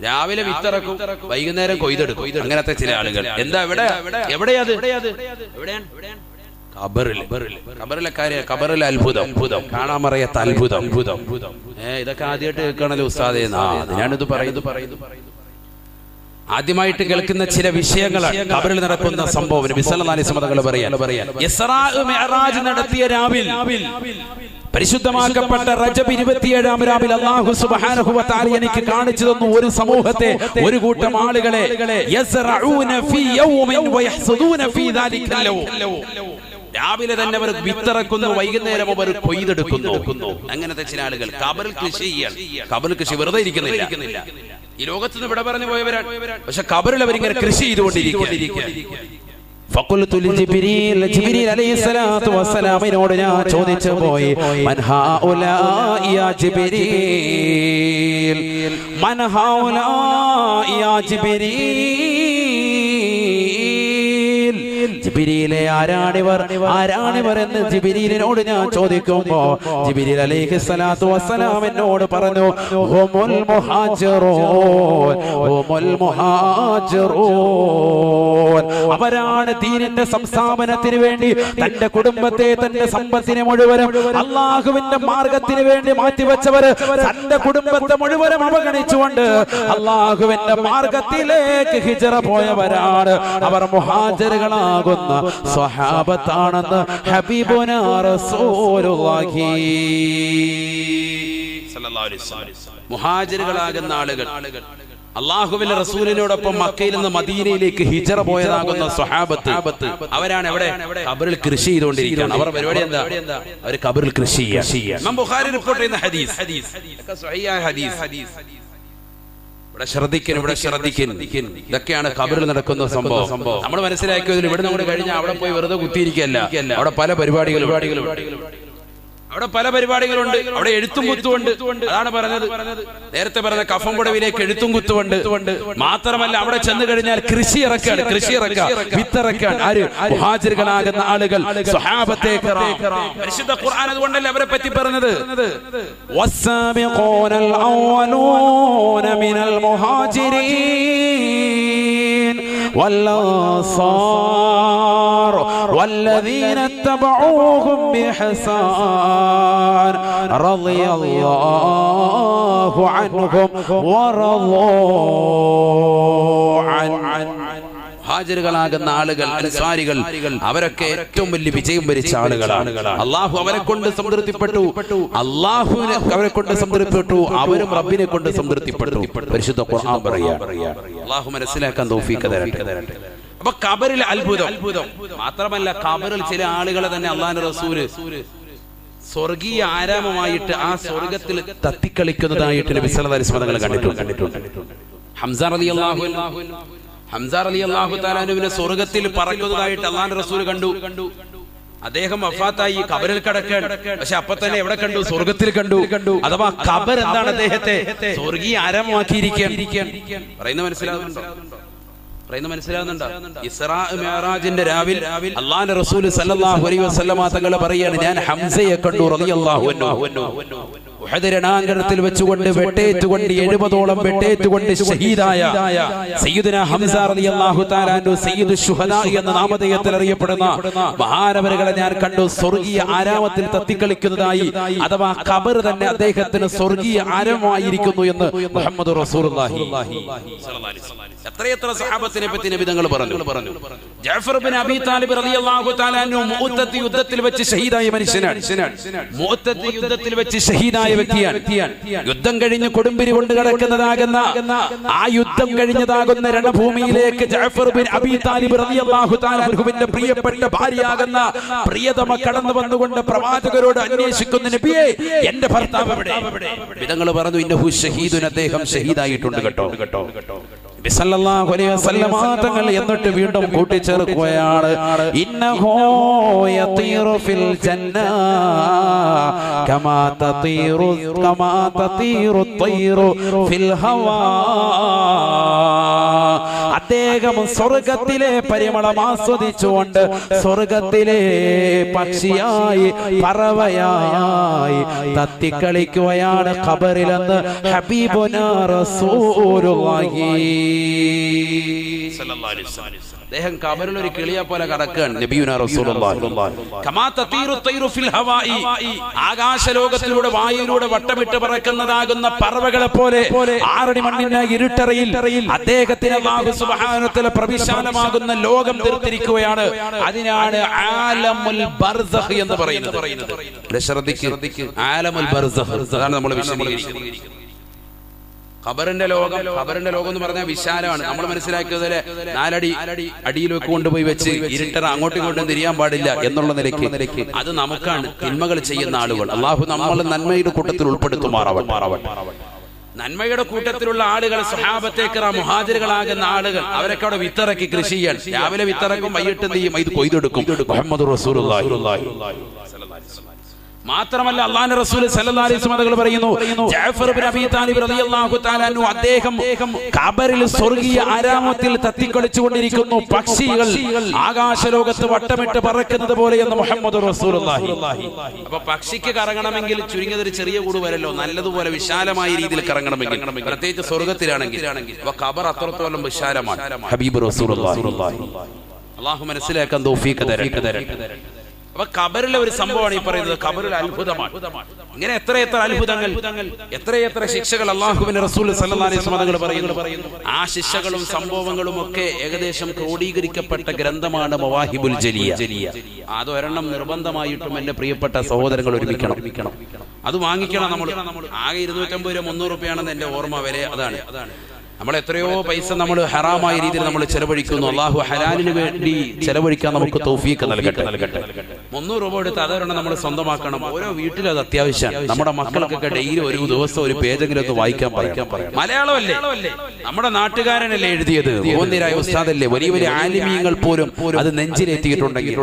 [SPEAKER 1] രാവിലെ വിത്തിറക്കും, വൈകുന്നേരം കൊയ്തെടുക്കും. അങ്ങനത്തെ ചില ആളുകൾ. എന്താ എവിടെയാണ് ഖബറിലെ കാര്യം, ഖബറിലെ അത്ഭുതം, കാണാമറിയാത്ത അത്ഭുതം. ഇതൊക്കെ ആദ്യമായിട്ട് കേൾക്കണല്ലോ ഉസ്താദേ. ഞാനിത് പറയുന്നു. ആദ്യമായിട്ട് കേൾക്കുന്ന ചില വിഷയങ്ങളാണ് ഖബറിൽ നടക്കുന്ന സംഭവം. നബി സല്ലല്ലാഹു അലൈഹി വസല്ലം പറയാൻ, ഇസ്റാ മിഅ്റാജ് നടത്തിയ രാവിൽ, പരിശുദ്ധമാക്കപ്പെട്ട റജബ് 27-ാം രാവിൽ അല്ലാഹു സുബ്ഹാനഹു വ തആല എനിക്ക് കാണിച്ചു തന്നു ഒരു സമൂഹത്തെ, ഒരു കൂട്ടം ആളുകളെ. യസ്റഊന ഫീ യൗമിൻ വയഹ്സുദൂന ഫീ ദാലിക യൗം. രാവിലെ തന്നെ അവർ വിത്തിറക്കുന്നു, വൈകുന്നേരം അവർ കൊയ്തെടുക്കുന്നു. അങ്ങനത്തെ ചില ആളുകൾ ഖബറിൽ കൃഷി ചെയ്യാണ്. ഖബറിൽ കൃഷി വെറുതെ ഇരിക്കുന്നില്ല. ഈ ലോകത്ത് നിന്ന് വിട പറഞ്ഞു പോയവരാണ്, പക്ഷെ ഖബറിൽ അവരിങ്ങനെ കൃഷി ചെയ്തുകൊണ്ടിരിക്കുകയാണ്. ഫഖുൽതു ലിജിബ്രീൽ, ജിബ്രീൽ അലൈഹിസ്സലാത്തു വസ്സലാമിനോട് ഞാൻ ചോദിച്ചു പോയി, മൻ ഹൗലാ യാ ജിബ്രീൽ, മൻ ഹൗലാ യാ ജിബ്രീൽ, ജിബ്രീലേ ആരാണിവർ എന്ന് ജിബ്രീലിനോട് ഞാൻ ചോദിക്കുമ്പോ ജിബ്രീൽ അലൈഹിസ്സലാത്തു വസ്സലാം എന്നോട് പറഞ്ഞു, ഹുമുൽ മുഹാജിറൂൻ, ഹുമുൽ മുഹാജിറൂൻ, അവരാണ് ദീനിന്റെ സംസ്ഥാപനത്തിന് വേണ്ടി തന്റെ കുടുംബത്തെ, തന്റെ സമ്പത്തിനെ മുഴുവനും അള്ളാഹുവിന്റെ മാർഗത്തിന് വേണ്ടി മാറ്റിവെച്ചവര്, തന്റെ കുടുംബത്തെ മുഴുവനും അവഗണിച്ചുകൊണ്ട് അള്ളാഹുവിന്റെ മാർഗത്തിലേക്ക് ഹിജ്റ പോയവരാണ്. അവർ മുഹാജിറുകളാകുന്ന സ്വഹാബത്താണെന്ന് ഹബീബുനാ റസൂലുള്ളാഹി സ്വല്ലല്ലാഹു അലൈഹി വസല്ലം. മുഹാജിറുകളാകുന്ന ആളുകൾ അള്ളാഹുവിന്റെ റസൂലിനോടൊപ്പം മക്കയിൽ നിന്ന് മദീനയിലേക്ക് ഹിജ്റ പോയതാകുന്ന സ്വഹാബത്ത്, അവരാണ് എവിടെ? ഖബറിൽ കൃഷി ചെയ്തുകൊണ്ടിരിക്കുകയാണ്. അവർ പരിപാടി എന്താ? അവർ ഖബറിൽ കൃഷി ചെയ്യുക. ഇമാം ബുഖാരി റിപ്പോർട്ട് ചെയ്യുന്ന ഹദീസ്, സ്വഹീഹായ ഹദീസ്. ഇവിടെ ശ്രദ്ധിക്കും. ഇതൊക്കെയാണ് ഖബറിൽ നടക്കുന്ന സംഭവം. നമ്മൾ മനസ്സിലാക്കിയതിൽ ഇവിടെ നമ്മൾ കഴിഞ്ഞാൽ അവിടെ പോയി വെറുതെ കുത്തിയിരിക്കുകയല്ല. അവിടെ പല പരിപാടികളും. അവിടെ പല പരിപാടികളുണ്ട്. അവിടെ എഴുത്തും കുത്തുമുണ്ട്. അതാണ് പറഞ്ഞത്. നേരത്തെ പറഞ്ഞ കഫം പുടവിലേക്ക് എഴുത്തും കുത്തുമുണ്ട്. മാത്രമല്ല അവിടെ ചെന്ന് കഴിഞ്ഞാൽ കൃഷി ഇറക്കാൻ വിത്തിറക്കാൻ ആര്? മുഹാജിറുകളാകുന്ന ആളുകൾ, സ്വഹാബത്തെ കിറാം. പരിശുദ്ധ ഖുർആൻ അതുകൊണ്ടല്ലേ അവരെ പറ്റി പറഞ്ഞത് വസ്സാബിഖൂനൽ അവ്വലൂന മിനൽ മുഹാജിരീൻ والأنصار والذين اتبعوهم بإحسان رضي الله عنهم ورضوا عنه. ഹാജിറുകളാകുന്ന ആളുകൾ, അൻസാരികൾ, അവരൊക്കെ ഏറ്റവും വലിയ വിജയം വരിച്ച ആളുകളാണ്. അള്ളാഹു അവരെ കൊണ്ട് സംതൃപ്തിപ്പെട്ടു. അള്ളാഹുവിനെ അവരെ കൊണ്ട് സംതൃപ്തിപ്പെട്ടു. അവരും റബ്ബിനെ കൊണ്ട് സംതൃപ്തിപ്പെട്ടു. പരിശുദ്ധ ഖുർആൻ പറയാ. അള്ളാഹു മനസ്സിലാക്കാൻ തൗഫീഖ് തരട്ടെ. അപ്പൊ ഖബറിൽ അത്ഭുതം മാത്രമല്ല, ഖബറിൽ ചില ആളുകളെ തന്നെ അള്ളാഹുവിന്റെ റസൂല് സ്വർഗീയ ആരാമമായിട്ട് ആ സ്വർഗത്തിൽ തത്തിക്കളിക്കുന്നതായിട്ട് നബി സല്ലല്ലാഹു അലൈഹി വസല്ലം കണ്ടിട്ടുണ്ട്. ഹംസ റളിയല്ലാഹു തആല അൻഹുവിനെ സ്വർഗത്തിൽ പറക്കുന്നതായിട്ട് അല്ലാഹുവിന്റെ റസൂൽ കണ്ടു. അദ്ദേഹം വഫാത്തായി, ഖബറിൽ കിടക്കാൻ. പക്ഷെ അപ്പൊ തന്നെ എവിടെ കണ്ടു? സ്വർഗത്തിൽ കണ്ടു. അഥവാ ഖബർ എന്താണ്? അദ്ദേഹത്തെ സ്വർഗീയ ആരാമമാക്കിയിരിക്കാൻ. പറയുന്നത് മനസ്സിലാവുന്നുണ്ടോ? ഇസ്രാ മിഅ്റാജിന്റെ രാവിൽ അല്ലാഹുവിന്റെ റസൂൽ സല്ലല്ലാഹു അലൈഹി വസല്ലമ തങ്ങൾ പറയാണ്, ഞാൻ ഹംസയെ കണ്ടു റളിയല്ലാഹു അൻഹു. ഉഹദ് രണാങ്കണത്തിൽ വെച്ചുകൊണ്ട് വെട്ടേറ്റുകൊണ്ട് 70ഓളം വെട്ടേറ്റുകൊണ്ട് ഷഹീദായ സയ്യിദുനാ ഹംസ റളിയല്ലാഹു തആല അൻഹു സയ്യിദുൽ ശുഹദാ എന്ന നാമധേയത്തിൽ അറിയപ്പെടുന്ന മഹാനവറുകളെ ഞാൻ കണ്ടു സ്വർഗീയ ആരാമത്തിൽ തത്തിക്കളിക്കുന്നതായി. അഥവാ ഖബർ തന്നെ അദ്ദേഹത്തിന് സ്വർഗീയ ആരാമമായിരിക്കുന്നു എന്ന് മുഹമ്മദ് റസൂലുള്ളാഹി സ്വല്ലല്ലാഹു അലൈഹി വസല്ലം. എത്രയെത്ര സഹാബത്തിനെ പറ്റി നബി തങ്ങൾ പറഞ്ഞു. ജഅഫർ ഇബ്നു അബീ താലിബ് റളിയല്ലാഹു തആല അൻഹു മുഅ്തത്ത് യുദ്ധത്തിൽ വെച്ച് ഷഹീദായ മനുഷ്യനാണ്. മുഅ്തത്ത് യുദ്ധത്തിൽ വെച്ച് ഷഹീദായ വ്യക്തിയാണ്. യുദ്ധം കഴിഞ്ഞ് കൊടുമ്പിരി കൊണ്ട് കിടക്കുന്നതാകുന്ന ആ യുദ്ധം കഴിഞ്ഞതാകുന്ന രണഭൂമിയിലേക്ക് ജഅഫർ ഇബ്നു അബീ താലിബ് റളിയല്ലാഹു തആല അൻഹുവിന്റെ പ്രിയപ്പെട്ട ഭാര്യയാകുന്ന പ്രിയതമ കടന്നു വന്നുകൊണ്ട് പ്രവാചകരോട് അന്വേഷിക്കുന്ന, നബിയേ, എന്റെ ഭർത്താവ് എവിടെ? വിധങ്ങൾ പറഞ്ഞു, ഇന്നഹു ഷഹീദുൻ, അദ്ദേഹം ഷഹീദായിട്ടുണ്ട് കേട്ടോ. സല്ലല്ലാഹു അലൈഹി വസല്ലം തങ്ങൾ എന്നിട്ട് വീണ്ടും കൂട്ടിച്ചേർക്കുകയാണ്, ഇന്നഹു യതീറു ഫിൽ ജന്ന കമാ തതീറു തയ്റു ഫിൽ ഹവാ. അദ്ദേഹം സ്വർഗത്തിലെ പരിമളം ആസ്വദിച്ചുകൊണ്ട് സ്വർഗത്തിലെ പക്ഷിയായി പറവയായി തത്തിക്കളിക്കുകയാണ് ഖബറിലെന്ന് ഹബീബുനാ റസൂലുള്ളാഹി. അദ്ദേഹം ഖബറിൽ ഒരു കിളിയെ പോലെ കടക്കുകയാണ്. നബിയുനാ റസൂലുള്ളാഹി കമാ തതീറു തയ്റു ഫിൽ ഹവാഇ, ആകാശലോകത്തിലൂടെ വായുവിലൂടെ വട്ടമിട്ട് പറക്കുന്നതാകുന്ന പറവകളെ പോലെ ആറടി മണ്ണിന്റെ ഇരുട്ടറയിൽ അദ്ദേഹത്തിന് അല്ലാഹു സുബ്ഹാനഹു വ തആല പ്രവിശാലമാകുന്ന ലോകം തീർത്തിരിക്കുകയാണ്. അതിനാണ് ആലമുൽ ബർസഖ് എന്ന് പറയുന്നത്. ശ്രദ്ധിക്കുക, ആലമുൽ ബർസഖ് അതാണ് നമ്മൾ വിശദീകരിക്കുന്നത്. ഖബറിന്റെ ലോകം എന്ന് പറഞ്ഞാൽ വിശാലമാണ്. നമ്മൾ മനസ്സിലാക്കിയതുപോലെ 4 അടി അടിയിലേക്ക് കൊണ്ടുപോയി വെച്ച് ഇരുട്ടറ അങ്ങോട്ടും ഇങ്ങോട്ടും തിരിയാൻ പാടില്ല എന്നുള്ള നിലയ്ക്ക് അത് നമുക്കാണ്. തിന്മകൾ ചെയ്യുന്ന ആളുകൾ അള്ളാഹു നമ്മൾ നന്മയുടെ കൂട്ടത്തിൽ ഉൾപ്പെടുത്തുമാറാവട്ടെ. നന്മയുടെ കൂട്ടത്തിലുള്ള ആളുകൾ, സ്വഹാബത്തെ കിറാം, മുഹാജിറുകളാകുന്ന ആളുകൾ, അവരൊക്കെ അവിടെ വിത്തിറക്കി കൃഷി ചെയ്യാൻ. രാവിലെ വിത്തിറക്കും, വൈകിട്ട് എന്ത് ചെയ്യും? ഇത് കൊയ്തെടുക്കും. മുഹമ്മദ് റസൂലുള്ളാഹി. മാത്രമല്ല അല്ലാഹുവിന്റെ റസൂൽ സല്ലല്ലാഹു അലൈഹി വസല്ലം തങ്ങൾ പറയുന്നു, ജഅഫർ ഇബ്നു അബീ താലിബ് റളിയല്ലാഹു തആല അൻഹു അദ്ദേഹം ഖബറിൽ സ്വർഗീയ ആരാമത്തിൽ തത്തിക്കളിച്ചുകൊണ്ടിരിക്കുന്നു. പക്ഷികൾ ആകാശലോകത്ത് വട്ടമിട്ട് പറക്കുന്നത് പോലെ എന്ന് മുഹമ്മദ് റസൂലുള്ളാഹി. അപ്പൊ പക്ഷിക്ക് കറങ്ങണമെങ്കിൽ ചുരുങ്ങിയത് ഒരു ചെറിയ കൂട് വരല്ലോ, നല്ലതുപോലെ വിശാലമായ രീതിയിൽ കറങ്ങണമെങ്കിൽ, പ്രത്യേകിച്ച് സ്വർഗത്തിലാണെങ്കിൽ. അപ്പൊ ഖബർ അത്രത്തോളം വിശാലമാണ്. ഹബീബ് റസൂലുള്ളാഹി. അല്ലാഹു മനസ്സിലാക്കാൻ തൗഫീഖ് തരട്ടെ. അപ്പൊ ഖബറിലെ ഒരു സംഭവമാണ് ഈ പറയുന്നത്. ഖബറിൽ അത്ഭുതമാണ്. ഇങ്ങനെ എത്രയെത്ര അത്ഭുതങ്ങൾ, എത്രയെത്ര ശിക്ഷകൾ അല്ലാഹുവിന്റെ റസൂൽ സല്ലല്ലാഹു അലൈഹി വസല്ലം തങ്ങൾ പറയുന്നു. ആ ശിക്ഷകളും സംഭവങ്ങളും ഒക്കെ ഏകദേശം ക്രോഡീകരിക്കപ്പെട്ട ഗ്രന്ഥമാണ് മവാഹിബുൽ ജലിയ. അതൊരെണ്ണം നിർബന്ധമായിട്ടും എന്റെ പ്രിയപ്പെട്ട സഹോദരങ്ങൾ ഒരുമിക്കണം. അത് വാങ്ങിക്കണം. നമ്മൾ ആകെ 250 രൂപ 300 രൂപയാണെന്ന് എന്റെ ഓർമ്മ. വില അതാണ്. നമ്മൾ എത്രയോ പൈസ നമ്മൾ ഹറാമായ രീതിയിൽ നമ്മൾ ചെലവഴിക്കുന്നു. അള്ളാഹു ഹലാലിന് വേണ്ടി ചെലവഴിക്കാൻ നമുക്ക് തൗഫീഖ് നൽകട്ടെ. 300 രൂപ എടുത്ത് അതൊരെണ്ണം നമ്മൾ സ്വന്തമാക്കണം. ഓരോ വീട്ടിലും അത് അത്യാവശ്യമാണ്. നമ്മുടെ മക്കൾക്കൊക്കെ ഡെയിലി ഒരു ദിവസം ഒരു പേജെങ്കിലും ഒന്ന് വായിക്കാൻ പറയാം. മലയാളമല്ലേ, നമ്മുടെ നാട്ടുകാരനല്ലേ എഴുതിയത്, ഓന്നിരായ ഉസ്താദല്ലേ, വലിയ വലിയ ആലിമീങ്ങൾ പോലും അത് നെഞ്ചിലേറ്റിയിട്ടുണ്ടെങ്കിൽ.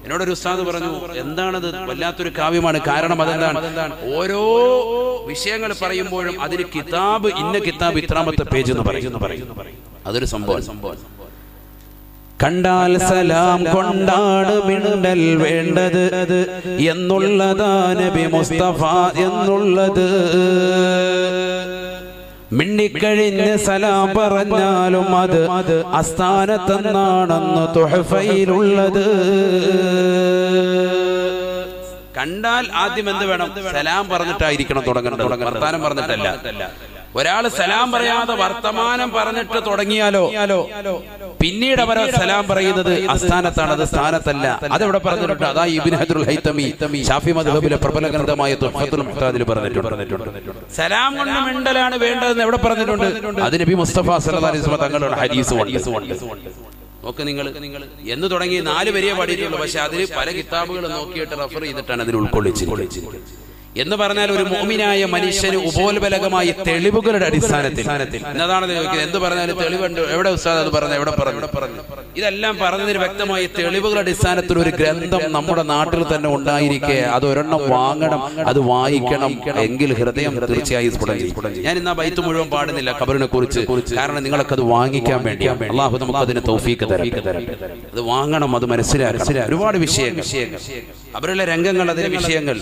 [SPEAKER 1] എന്നോടൊരു ഉസ്താദ് പറഞ്ഞു, എന്താണത്, വല്ലാത്തൊരു കാവ്യമാണ്. കാരണം അതെന്താണ്, ഓരോ വിഷയങ്ങൾ പറയുമ്പോഴും അതിന് കിതാബ്, ഇന്ന കിതാബ് ഇത്രാമത്തെ പേജ് എന്ന് പറയും. അതൊരു സംഭവം. കണ്ടാൽ സലാം കൊണ്ടാണ് മിണ്ടൽ വേണ്ടത് എന്നുള്ളതാ നബി മുസ്തഫ എന്നുള്ളത്. മിണ്ടിക്കഴിഞ്ഞ് സലാം പറഞ്ഞാലും അത് അസ്ഥാനത്തെന്നാണെന്ന് തുഹഫയിലുള്ളത്. കണ്ടാൽ ആദ്യം എന്ത് വേണം, സലാം പറഞ്ഞിട്ടായിരിക്കണം തുടങ്ങേണ്ടത്, വർത്താനം പറഞ്ഞിട്ടല്ല. ഒരാള് സലാം പറയാതെ വർത്തമാനം പറഞ്ഞിട്ട് തുടങ്ങിയാലോ പിന്നീട് അവർ സലാം പറയുന്നത് അസ്ഥാനത്താണ്, അത് സ്ഥാനത്തല്ല. അതെവിടെ പറഞ്ഞിട്ടുണ്ട്? അതാ ഇബ്നു ഹജറുൽ ഹൈതമി ശാഫി മദ്ഹബിലെ പ്രബല ഗ്രന്ഥമായ തുഹ്ഫത്തുൽ മുഹ്താദിൽ പറഞ്ഞിട്ടുണ്ട്. സലാം കൊണ്ട് മിണ്ടലാണ് വേണ്ടതെന്ന് എവിടെ പറഞ്ഞിട്ടുണ്ട്? അത് നബി മുസ്തഫ സല്ലല്ലാഹു അലൈഹി വസല്ലം തങ്ങളുടെ ഹദീസ്. നോക്ക് നിങ്ങൾ എന്ന് തുടങ്ങി 4 വരിയെ പാടിയിട്ടുള്ളൂ. പക്ഷെ അതിൽ പല കിതാബുകൾ നോക്കിയിട്ട് റഫർ ചെയ്തിട്ടാണ് അതിൽ ഉൾക്കൊള്ളിച്ചിരിക്കുന്നത്. എന്ന് പറഞ്ഞാൽ ഒരു മുഅ്മിനായ മനുഷ്യന് ഉപോത്ബലകമായ തെളിവുകളുടെ അടിസ്ഥാനത്തിൽ എന്നതാണ് ചോദിക്കുന്നത്. എന്ത് പറഞ്ഞാലും തെളിവുണ്ട്, എവിടെ ഉസ്താദ് അത് പറഞ്ഞു, എവിടെ പറഞ്ഞു, ഇതെല്ലാം പറഞ്ഞതിന് വ്യക്തമായ തെളിവുകളുടെ അടിസ്ഥാനത്തിൽ ഒരു ഗ്രന്ഥം നമ്മുടെ നാട്ടിൽ തന്നെ ഉണ്ടായിരിക്കെ അത് ഒരെണ്ണം വാങ്ങണം, അത് വായിക്കണം. എങ്കിൽ ഹൃദയം തീർച്ചയായും സ്ഫുടം. ഞാൻ ഇന്ന് ആ ബൈത്ത് മുഴുവൻ പാടുന്നില്ല ഖബറിനെ കുറിച്ച്, കാരണം നിങ്ങളൊക്കെ അത് വാങ്ങിക്കാൻ വേണ്ടിയാണ്. അള്ളാഹു നമുക്ക് അതിന് തൗഫീഖ് തരട്ടെ. അത് വാങ്ങണം, അത് മനസ്സിലാക്കണം. ഒരുപാട് വിഷയങ്ങൾ, അവരുടെ രംഗങ്ങൾ, അതിലെ വിഷയങ്ങൾ,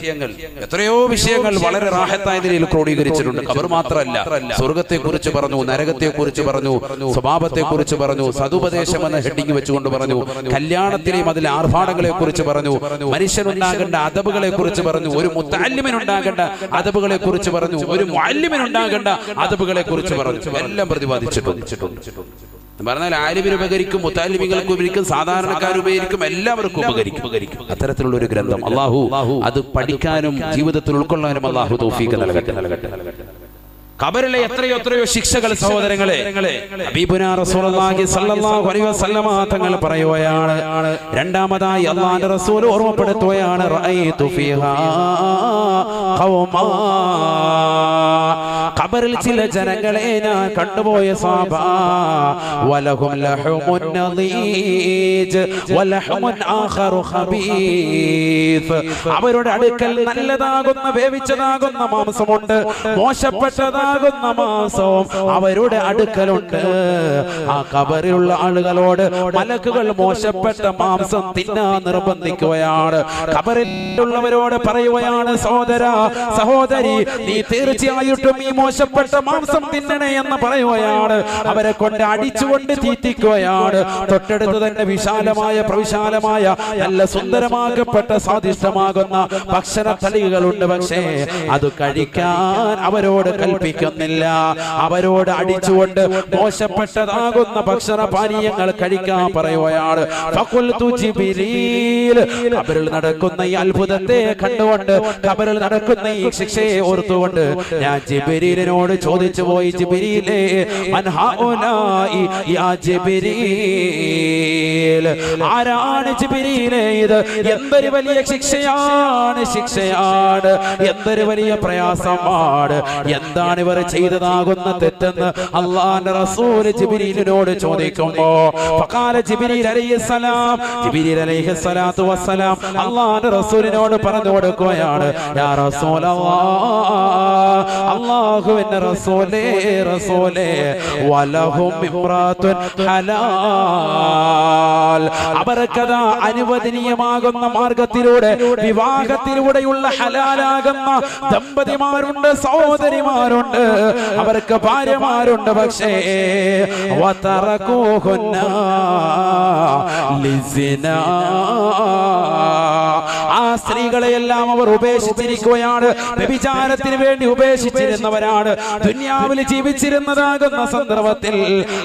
[SPEAKER 1] എത്രയോ വിഷയങ്ങൾ വളരെ റാഹത്തായ നിലയിൽ ക്രോഡീകരിച്ചിട്ടുണ്ട്. ഖബർ മാത്രമല്ല, സ്വർഗത്തെ കുറിച്ച് പറഞ്ഞു, നരകത്തെ കുറിച്ച് പറഞ്ഞു, സ്വഭാവത്തെ കുറിച്ച് പറഞ്ഞു, സതുപദേശം എന്ന ഹെഡിങ് വെച്ചുകൊണ്ട് പറഞ്ഞു, കല്യാണത്തിലെയും അതിലെ ആർഭാടങ്ങളെ കുറിച്ച് പറഞ്ഞു, മനുഷ്യനുണ്ടാകേണ്ട അദബുകളെ കുറിച്ച് പറഞ്ഞു, ഒരു മുത്തഅല്ലിമിനുണ്ടാകേണ്ട അദബുകളെ കുറിച്ച് പറഞ്ഞു, ഒരു മുഅല്ലിമിനുണ്ടാകേണ്ട അദബുകളെ കുറിച്ച് പറഞ്ഞു. എല്ലാം പ്രതിപാദിച്ചിട്ടുണ്ട്. പറഞ്ഞാൽ ആലിമിന് ഉപകരിക്കും, മുത്തഅല്ലിമികൾക്ക് ഉപകരിക്കും, സാധാരണക്കാർ ഉപകരിക്കും, എല്ലാവർക്കും ഉപകരിക്കും. അത്തരത്തിലുള്ള ഒരു ഗ്രന്ഥം അല്ലാഹു അത് പഠിക്കാനും ജീവിതത്തിൽ ഉൾക്കൊള്ളാനും അല്ലാഹു തൗഫീഖ് നൽകട്ടെ. ഖബറിലെ എത്രയോ ശിക്ഷകൾ സഹോദരങ്ങളെ, ഹബീബുനാ റസൂലുള്ളാഹി സ്വല്ലല്ലാഹു അലൈഹി വസല്ലമ തങ്ങൾ പറയുകയാണ്. രണ്ടാമതായി അല്ലാഹുവിന്റെ റസൂൽ ഓർമ്മപ്പെടുത്തുകയാണ്, റഅയ്തു ഫീഹാ ഖൗമാ, ഖബറിൽ ചില ജനങ്ങളെ ഞാൻ കണ്ടുപോയ സ്വഹാബ, വലഹും ലഹുമുൻ നദീജ് വലഹുമുൻ ആഖറു ഖബീസ്, അവരുടെ അടുക്കൽ നല്ലതാകുന്ന വേവിച്ചതാകുന്ന മാംസമുണ്ട്, മോശപ്പെട്ടതാകുന്ന മാംസവും അവരുടെ അടുക്കലുണ്ട്. ആ ഖബറിലുള്ള ആളുകളോട് മലക്കുകൾ മോശപ്പെട്ട മാംസം തിന്നാൻ നിർബന്ധിക്കുകയാണ്. ഖബറിലുള്ളവരോട് പറയുകയാണ്, സഹോദരി, നീ തീർച്ചയായിട്ടും ഈ മോശപ്പെട്ട മാംസം തിന്നണേ എന്ന് പറയുകയാണ്. അവരെ കൊണ്ട് അടിച്ചുകൊണ്ട് തീറ്റിക്കുകയാണ്. തൊട്ടടുത്ത് തന്നെ വിശാലമായ പ്രവിശാലമായ നല്ല സുന്ദരമാക്കപ്പെട്ട സ്വാദിഷ്ടമാകുന്ന ഭക്ഷണ തളികകളുണ്ട്. പക്ഷേ അത് കഴിക്കാൻ അവരോട് കൽപ്പിക്കുന്നില്ല. അവരോട് അടിച്ചുകൊണ്ട് മോശപ്പെട്ടതാകുന്ന ഭക്ഷണ പാനീയങ്ങൾ കഴിക്കാൻ പറയുകയാണ്. ഫഖുൽതു ജിബ്രീൽ, ഖബറിൽ നടക്കുന്ന ഈ അത്ഭുതത്തെ കണ്ടുകൊണ്ട്, ഖബറിൽ നടക്കുന്ന ഈ ശിക്ഷയെ ഓർത്തുകൊണ്ട് ഞാൻ ജിബ്രീലിനോട് ചോദിച്ചു പോയി, ജിബ്രീലേ മൻ ഹൗലായി യാ ജിബ്രീൽ, ആരാണ് ജിബ്രീലേ ഇത്? എന്തൊരു വലിയ ശിക്ഷയാണ്, എന്തൊരു വലിയ പ്രയാസമാണ്, എന്താണ് ഇവർ ചെയ്തതാകുന്ന തെറ്റെന്ന് അല്ലാഹുവിന്റെ റസൂൽ ജിബ്രീലിനോട് ചോദിക്കുമ്പോ ഫഖാല ജിബ്രീൽ അലൈഹിസ്സലാത്തു വസ്സലാം അല്ലാഹുവിന്റെ റസൂലിനോട് പറഞ്ഞു കൊടുക്കുകയാണ്, യാ റസൂലല്ലാഹ്, അല്ലാഹുവിന്റെ റസൂലേ, വലഹും ഇംറാത്തുൻ ഹലാൽ, അവർക്കതാ അനുവദനീയമാകുന്ന മാർഗത്തിലൂടെ, വിവാഹത്തിലൂടെയുള്ള ഹലാലാകുന്ന ദമ്പതിമാരുണ്ട്, സഹോദരിമാരുണ്ട്, അവർക്ക് ഭാര്യമാരുണ്ട്. പക്ഷേ വതറകൂഹുന്ന ലിസിനാ, ആ സ്ത്രീകളെയെല്ലാം അവർ ഉപേക്ഷിച്ചിരിക്കുകയാണ്. വ്യഭിചാരത്തിന് വേണ്ടി ഉപേക്ഷിച്ചിരുന്നവരാണ്. ദുനിയാവിൽ ജീവിച്ചിരുന്നതാകുന്ന സന്ദർഭത്തിൽ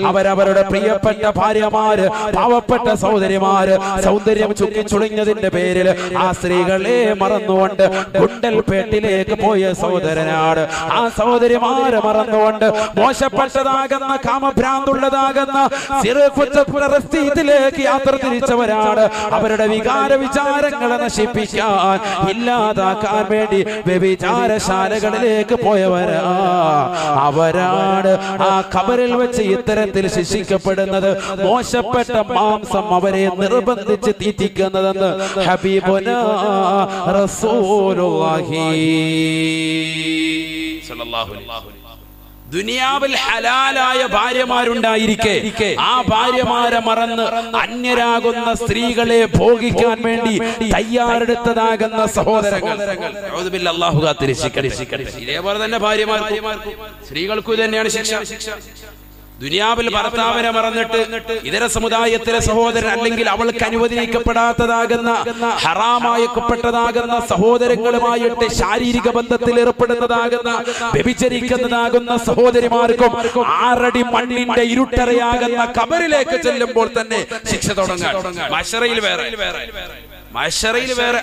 [SPEAKER 1] അവരവരുടെ പ്രിയപ്പെട്ട ഭാര്യമാര്, പാവപ്പെട്ട പാവപ്പെട്ട സഹോദരിമാര് സൗന്ദര്യം ചുക്കിച്ചുളിഞ്ഞതിന്റെ പേരിൽ ആ സ്ത്രീകളെ മറന്നുകൊണ്ട് ഗുണ്ടൽപേട്ടിലേക്ക് പോയ സഹോദരനാണ്. ആ സഹോദരിമാരെ മറന്നുകൊണ്ട് മോശപ്പെട്ടതാകുന്ന കാമഭ്രാന്തുള്ളതാകുന്ന സിറഫുത്തിലേക്ക് യാത്ര തിരിച്ചവരാണ്. അവരുടെ വികാര വിചാരങ്ങളെ നശിപ്പിക്കാൻ ഇല്ലാതാക്കാൻ വേണ്ടി വ്യഭിചാരശാലകളിലേക്ക് പോയവരാ. അവരാണ് ആ ഖബറിൽ വെച്ച് ഇത്തരത്തിൽ ശിക്ഷിക്കപ്പെടുന്നത്. മോശപ്പെട്ട മാംസം അവരെ നിർബന്ധിച്ച് തീറ്റിക്കുന്നതെന്ന് ഹബീബുനാ റസൂലുള്ളാഹി സ്വല്ലല്ലാഹു അലൈഹി വസല്ലം. ദുനിയാവിൽ ഹലാലായ ഭാര്യമാരുണ്ടായിരിക്കെ ആ ഭാര്യമാരെ മറന്ന് അന്യരാകുന്ന സ്ത്രീകളെ ഭോഗിക്കാൻ വേണ്ടി തയ്യാറെടുത്തതാകുന്ന സഹോദരങ്ങൾ. അല്ലാഹു കാത്തിരക്ഷിക്കട്ടെ. ഇതേപോലെ തന്നെ ഭാര്യമാർക്കും സ്ത്രീകൾക്കും തന്നെയാണ് ശിക്ഷ. ദുനിയാവിൽ ഭർത്താവിനെ മറന്നിട്ട് ഇതര സമുദായത്തിലെ സഹോദരൻ അല്ലെങ്കിൽ അവൾക്ക് അനുവദിക്കപ്പെടാത്തതാകുന്ന ഹറാമായപ്പെട്ടതാകുന്ന സഹോദരങ്ങളുമായിട്ട് ശാരീരിക ബന്ധത്തിൽ ഏർപ്പെടുന്നതാകുന്ന വ്യഭിചരിക്കുന്നതാകുന്ന സഹോദരിമാർക്കും 6 അടി മണ്ണിന്റെ ഇരുട്ടറയാകുന്ന ഖബറിലേക്ക് ചെല്ലുമ്പോൾ തന്നെ ശിക്ഷ തുടങ്ങാം. മശറയിൽ വേറെ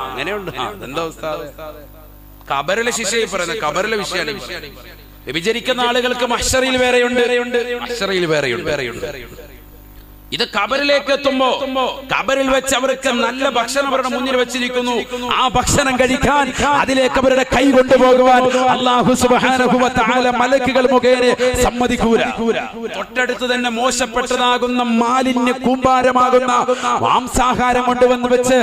[SPEAKER 1] അങ്ങനെയുണ്ട്. എന്താ ഉസ്താദ് ഖബറിലെ ശിക്ഷയെ പറയുന്നത്? ഖബറിലെ വിഷയമാണ്. വ്യഭിചരിക്കുന്ന ആളുകൾക്ക് മഹ്ശറിൽ വേറെയുണ്ട്. ഇത് ഖബറിലേക്ക് എത്തുമ്പോ ഖബറിൽ വെച്ച് അവർക്ക് നല്ല ഭക്ഷണം അവരുടെ മുന്നിൽ വെച്ചിരിക്കുന്നു. ആ ഭക്ഷണം കഴിക്കാൻ അതിലേക്ക് അവരുടെ കൈ കൊണ്ടുപോകുവാൻ അല്ലാഹു സുബ്ഹാനഹു വ തആല മലക്കുകൾ മുഖേന സമ്മതിക്കൂല. തൊട്ടടുത്ത് തന്നെ മോശപ്പെട്ടതാകുന്ന മാലിന്യ കൂമ്പാരമാകുന്ന മാംസാഹാരം കൊണ്ടുവന്ന് വെച്ച്